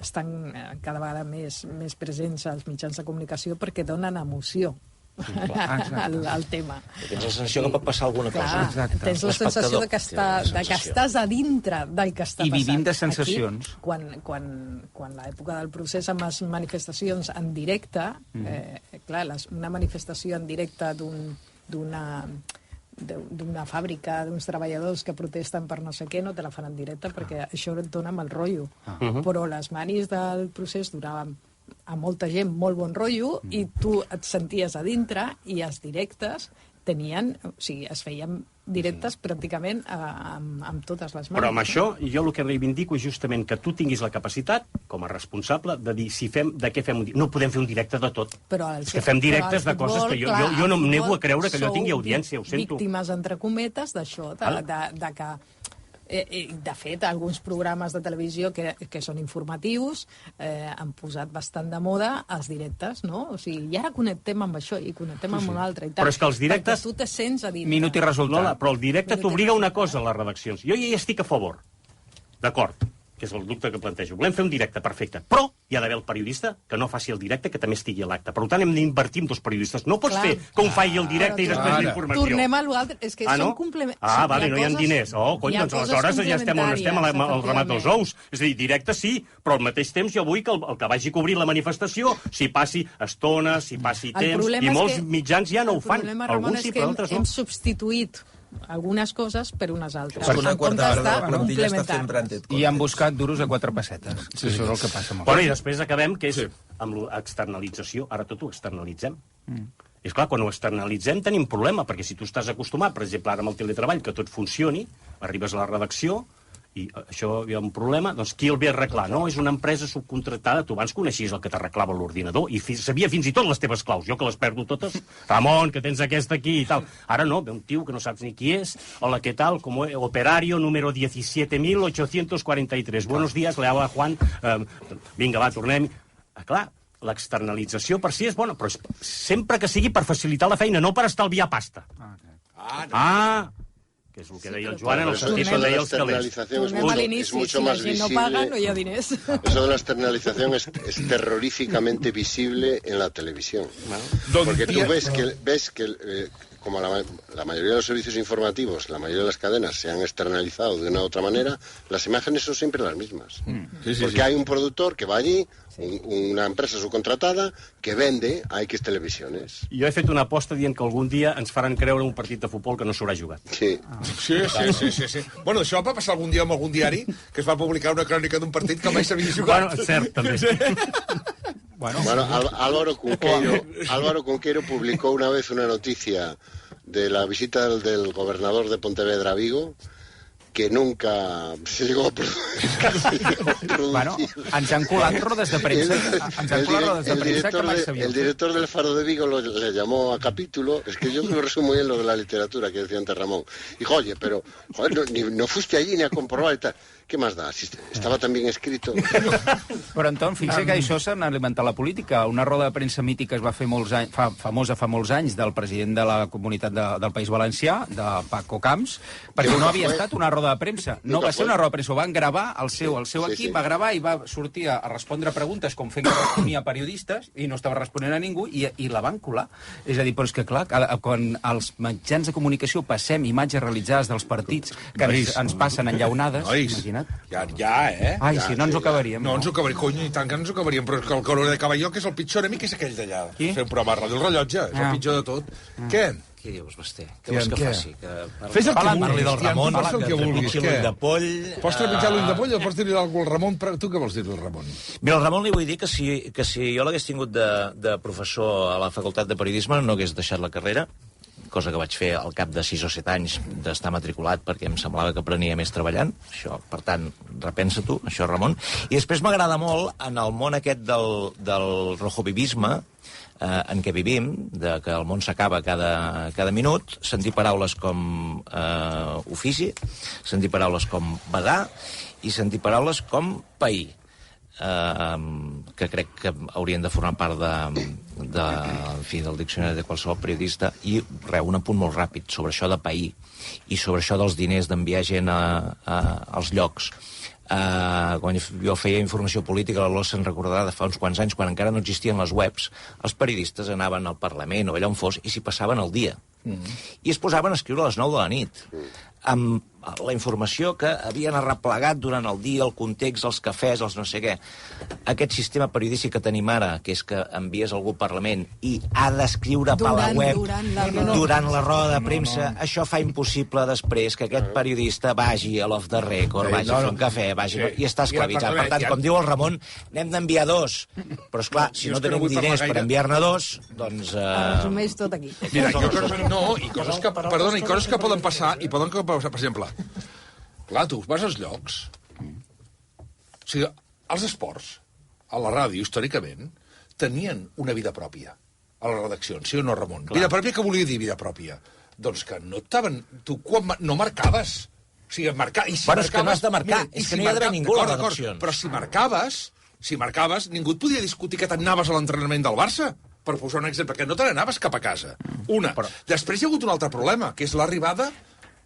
estan cada vegada més presents als mitjans de comunicació perquè donen emoció al tema. Tens la sensació que pot passar alguna cosa. Clar, tens la sensació de que estàs a dintre del que està passant. I vivim de sensacions. Aquí, quan l'època del procés amb les manifestacions en directe, clar, una manifestació en directe d'una fàbrica, d'uns treballadors que protesten per no sé què, no te la fan en directe perquè això et dona mal rotllo. Però les manis del procés duraven a molta gent molt bon rotllo i tu et senties a dintre i els directes es feien directes pràcticament amb totes les manis. Però amb això, jo el que reivindico és justament que tu tinguis la capacitat, com a responsable, de dir de què fem un directe. No podem fer un directe de tot. És que fem directes de coses que jo no em nego a creure que allò tingui audiència, ho sento. Víctimes, entre cometes, d'això, de que... De fet, alguns programes de televisió que són informatius han posat bastant de moda els directes, no? O sigui, i ara connectem amb això i connectem amb un altre. Però és que els directes... Perquè tu te sents a dintre. Minut i resultat. Però el directe t'obliga una cosa a les redaccions. Jo ja hi estic a favor. D'acord. Que és el dubte que plantejo. Volem fer un directe, perfecte. Però hi ha d'haver el periodista que no faci el directe, que també estigui a l'acte. Per tant, hem d'invertir en dos periodistes. No pots fer que un faci el directe i després l'informació. Tornem a l'altre. És que són complements. Vale, no hi ha diners. Cony, doncs aleshores ja estem on estem, al ramat dels ous. És a dir, directe sí, però al mateix temps jo vull que el que vagi a cobrir la manifestació s'hi passi estona, s'hi passi temps, i molts mitjans ja no ho fan. Alguns sí, però altres no. Hem substituït algunes coses per unes altres. Per una quarta hora de la plantilla està fent branded content. I han buscat duros a 4 pessetes. Sí. Això és el que passa. Bueno, i després acabem, que és amb l'externalització. Ara tot ho externalitzem. És clar, quan ho externalitzem tenim problema, perquè si tu estàs acostumat, per exemple, ara amb el teletreball, que tot funcioni, arribes a la redacció, i això hi ha un problema, doncs qui el ve a arreglar? No, és una empresa subcontratada, tu abans coneixies el que t'arreglava l'ordinador i sabia fins i tot les teves claus, jo que les perdo totes, Ramon, que tens aquesta aquí i tal. Ara no, ve un tio que no saps ni qui és, hola, què tal, com operario número 17.843. Buenos días, le habla Juan. Vinga, va, tornem. Clar, l'externalització per si és bona, però sempre que sigui per facilitar la feina, no per estalviar pasta. Que és el que deia el Joan en el sentit que deia els calés. Tornem a l'inici, si la gent no paga, no hi ha diners. Eso de la externalización es terroríficamente visible en la televisión. Porque tú ves que como la mayoría de los servicios informativos, la mayoría de las cadenas se han externalizado de una u otra manera, las imágenes son siempre las mismas. Porque hay un productor que va allí, una empresa subcontratada, que vende a X televisiones. Jo he fet una aposta dient que algun dia ens faran creure un partit de futbol que no s'haurà jugat. Sí. Sí. Bueno, això va passar algun dia amb algun diari, que es va publicar una crònica d'un partit que mai s'havia jugat. Bueno, cert, també. Bueno, Álvaro Cunqueiro publicó una vez una noticia de la visita del gobernador de Pontevedra a Vigo, que nunca se llegó a producir. Bueno, ens han colat rodes de premsa. El director del Faro de Vigo le llamó a capítulo. Es que yo me resumo bien lo de la literatura que decía antes Ramón. Dijo, oye, pero no fuiste allí ni a comprobar y tal. ¿Qué más da? Si estaba tan bien escrito. Però, Anton, fixa que això s'ha alimentat la política. Una roda de premsa mítica es va fer famosa fa molts anys del president de la comunitat del País Valencià, de Paco Camps, perquè no havia estat una roda de premsa. No va ser una roda de premsa, ho van gravar, el seu equip va gravar i va sortir a respondre preguntes com fent que responia periodistes i no estava responent a ningú i la van colar. És a dir, però és que clar, quan als mitjans de comunicació passem imatges realitzades dels partits que ens passen enllaunades, imagina't. Ai, sí, no ens ho acabaríem. No ens ho acabaríem, cony, i tant que no ens ho acabaríem, però el Color de Caballó, que és el pitjor enemic, és aquell d'allà. Qui? Fer un programa a Ràdio El Rellotge, és el pitjor de tot. Què? Què dius, Basté? Què vols que faci? Fes el que Parli vulguis, del Ramon, fes el que vulguis. trepitgi l'ull de poll... Pots trepitjar l'ull de poll o pots dir-li alguna al Ramon? Tu què vols dir-li al Ramon? Mira, al Ramon li vull dir que si jo l'hagués tingut de professor a la Facultat de Periodisme no hagués deixat la carrera, cosa que vaig fer al cap de 6 o 7 anys d'estar matriculat perquè em semblava que aprenia més treballant. Això, per tant, repensa-t'ho, això, Ramon. I després m'agrada molt, en el món aquest del rojovivisme, en què vivim, que el món s'acaba cada minut, sentir paraules com ofici, sentir paraules com vagar i sentir paraules com pair. Que crec que haurien de formar part del diccionari de qualsevol periodista. I un apunt molt ràpid sobre això de pair i sobre això dels diners d'enviar gent als llocs. Quan jo feia informació política, la Lola se'n recordarà de fa uns quants anys, quan encara no existien les webs, els periodistes anaven al Parlament o allà on fos i s'hi passaven el dia. I es posaven a escriure a les 9 de la nit, amb la informació que havien arreplegat durant el dia, el context, els cafès, els no sé què. Aquest sistema periodístic que tenim ara, que és que envies algú al Parlament i ha d'escriure per la web durant la roda de premsa, això fa impossible després que aquest periodista vagi a l'off the record, vagi a fer un cafè, i està esclavitzat. Per tant, com diu el Ramon, n'hem d'enviar 2. Però, esclar, si no tenim diners per enviar-ne 2, doncs... Resumeix tot aquí. Mira, i coses que poden passar, per exemple, clar, tu vas als llocs, o sigui, els esports, a la ràdio, històricament, tenien una vida pròpia, a les redaccions, sí o no, Ramon? Clar. Vida pròpia, què volia dir vida pròpia? Doncs que no estaven... Tu no marcaves. O sigui, marcar... Bueno, és que no has de marcar, és que no hi ha d'haver ningú a les redaccions. Però si marcaves, ningú et podia discutir que t'anaves a l'entrenament del Barça, per posar un exemple, que no te n'anaves cap a casa. Després hi ha hagut un altre problema, que és l'arribada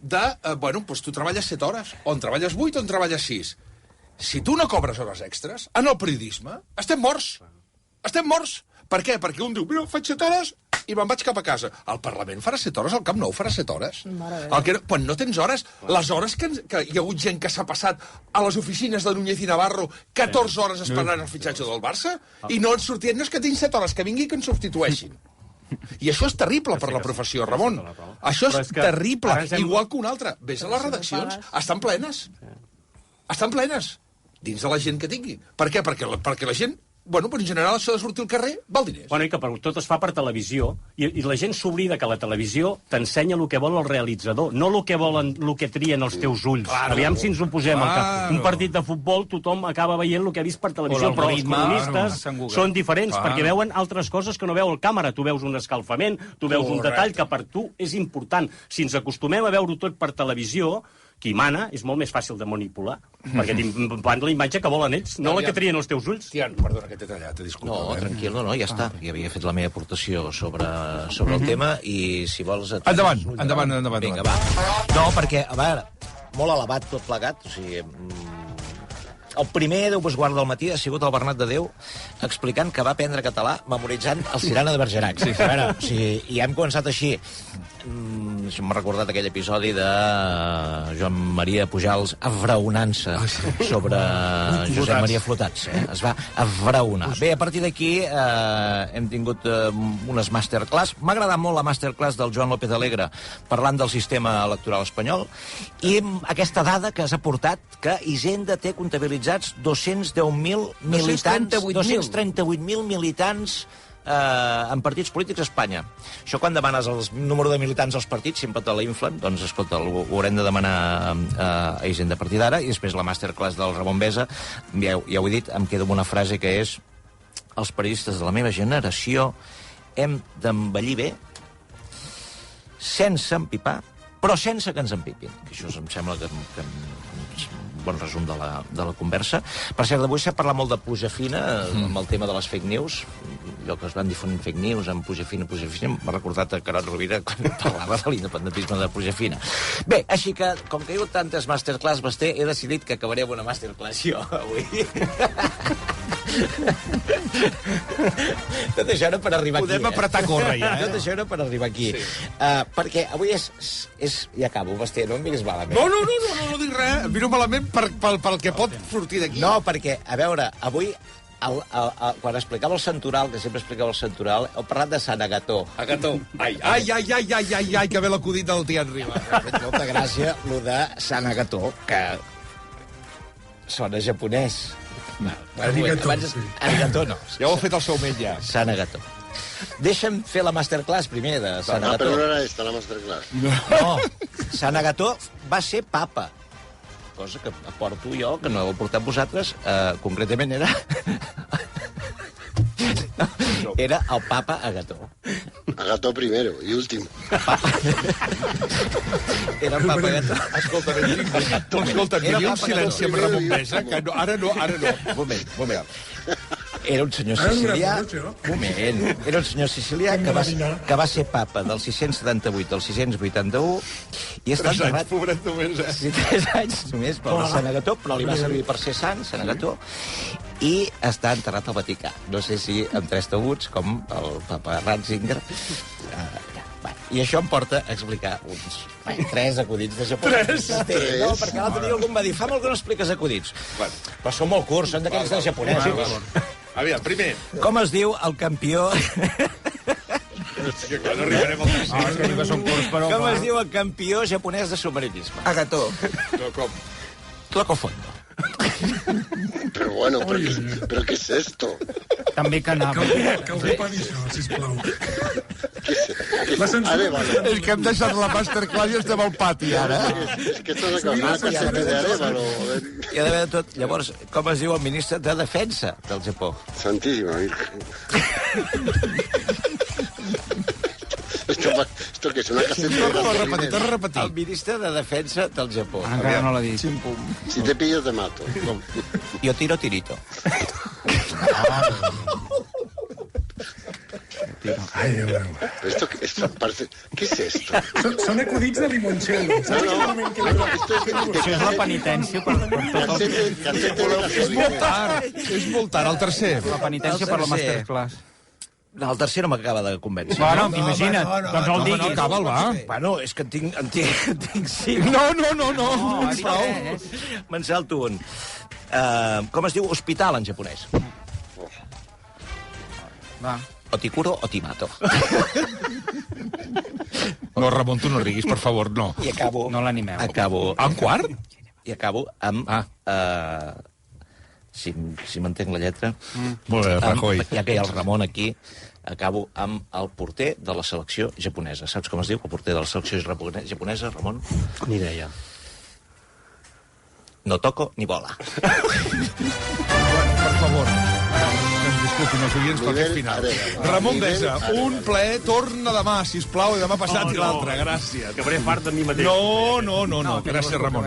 de, doncs tu treballes 7 hores, o en treballes 8 o en treballes 6. Si tu no cobres hores extres, en el periodisme, estem morts. Estem morts. Per què? Perquè un diu, mira, faig 7 hores i me'n vaig cap a casa. Al Parlament farà 7 hores, al Camp Nou farà 7 hores. Quan no tens hores, les hores que hi ha hagut gent que s'ha passat a les oficines de Núñez i Navarro 14 hores esperant el fitxatge del Barça i no et sortien, no és que tinc 7 hores, que vingui i que ens substitueixin. I això és terrible per la professió, Ramon. Això és terrible. Igual que un altre. Ves a les redaccions. Estan plenes. Estan plenes. Dins de la gent que tingui. Per què? Perquè la gent... en general, això de sortir al carrer val diners. I que tot es fa per televisió, i la gent s'oblida que la televisió t'ensenya el que vol el realitzador, no el que trien els teus ulls. Aviam si ens ho posem. Un partit de futbol, tothom acaba veient el que ha vist per televisió, però els cronistes són diferents, perquè veuen altres coses que no veu el càmera. Tu veus un escalfament, tu veus un detall que per tu és important. Si ens acostumem a veure-ho tot per televisió, qui mana és molt més fàcil de manipular, perquè t'implanten la imatge que volen ells, no la que trien els teus ulls. Tian, perdona que t'he tallat, t'he disculpat. No, tranquil, no, ja està. Ja havia fet la meva aportació sobre el tema i si vols... Endavant. Vinga, va. No, perquè, a veure, molt elevat tot plegat, o sigui... El primer, Déu vos guarda del matí, ha sigut el Bernat de Déu explicant que va aprendre català memoritzant el Cirana de Bergerac. A veure, o sigui, i hem començat així. Això m'ha recordat aquell episodi de Joan Maria Pujals afraonant-se sobre Josep Maria Flotats. Es va afraonar. Bé, a partir d'aquí hem tingut unes masterclass. M'ha agradat molt la masterclass del Joan López Alegre parlant del sistema electoral espanyol i aquesta dada que has aportat que Hisenda té comptabilitzats 210.000 militants, 238.000 militants en partits polítics a Espanya. Això quan demanes el número de militants als partits sempre te la inflen, doncs escolta, ho haurem de demanar a Hisenda a partir d'ara, i després la masterclass del Ramon Besa, ja ho he dit, em quedo amb una frase que és: els periodistes de la meva generació hem d'envellir bé sense empipar, però sense que ens empipin. Que això em sembla que bon resum de la conversa. Per cert, avui s'ha parlat molt de pluja fina, amb el tema de les fake news, allò que es van difonint fake news amb pluja fina, m'ha recordat a Carod Rovira quan parlava de l'independentisme de pluja fina. Bé, així que, com que hi ha hagut tantes masterclass, Basté, he decidit que acabaré amb una masterclass jo, avui. Tot això era per arribar Podem aquí. apretar córrer, ja, Tot això era per arribar aquí. Sí. Perquè avui és... Ja acabo, Basté, no em miris malament. No dic res. Em miro malament pel que pot sortir d'aquí. No, perquè, a veure, avui... quan explicava el Santoral, que sempre explicava el Santoral, heu parlat de Sant Agató. Agató. Ai, que bé l'acudit del Tian Riba. M'ha fet molta gràcia, lo de Sant Agató, que sona japonès. Arigató, sí. Arigató no. Ja ho ha fet el seu metge. Sant Agató. Deixa'm fer la masterclass primer de Sant Agató. Però no era esta, la masterclass. No, Sant Agató va ser papa. Cosa que aporto jo, que no heu portat vosaltres, concretament era... Era el papa Agató. Agató primero i últim. Era el papa Agató. Escolta, hi havia un silenci amb Ramon Besa, que no, ara no. Un moment. Era un senyor sicilià... Era un senyor sicilià que va ser papa del 678 al 681 i està enterrat... 3 anys, pobret només, 3 anys només per Sant Agató, però li va servir per ser sant, Sant Agató, i està enterrat al Vaticà. No sé si amb 3 taüts, com el papa Ratzinger. I això em porta a explicar uns 3 acudits de japonès. 3? No, perquè l'altre dia algú em va dir, fa molt que no expliques acudits. Però són molt curts, són d'aquells de japonès. Aviam, primer. Com es diu el campió... No arribarem al tercer. Com es diu el campió japonès de submarinisme? Agató. Com? Tlocofondo. Però bueno, però què és esto? També Kanaba. Que algú pagui això, sisplau. Arevalo. És que hem deixat la masterclass i estem al pati, ara. És que esto és una caseta de Arevalo. Hi ha d'haver de tot. Llavors, com es diu el ministre de Defensa del Japó? Santíssima Virgen. Esto que és una caseta de repetir. El ministre de Defensa del Japó. Encara no l'ha dit. Si te pillo te mato. Yo tiro tirito. Ai, Déu meu. Esto parece... ¿Qué es esto? Són acudits de limoncello. Això és la penitència per tot el... És molt tard, el tercer. La penitència per la masterclass. No, el tercer no m'acaba de convèncer. Bueno, imagina't, doncs el diguis. No, acaba'l, va. Bueno, és que en tinc 5. No. Me'n salto un. Com es diu hospital en japonès? Va. Otikuro o timato. No, Ramon, tu no riguis, per favor, no. I acabo... No l'animeu. Acabo... En quart? I acabo amb... si m'entenc la lletra... Molt bé, Rajoy. Ja que hi ha el Ramon aquí, acabo amb el porter de la selecció japonesa. Saps com es diu el porter de la selecció japonesa, Ramon? Ni idea. No toco ni bola. Per favor. Disculpin els oients pel que final. Ramon Besa, un plaer, torna demà, sisplau, i demà passat i l'altre. Gràcies. Acabaré fart de mi mateix. No. Gràcies, Ramon.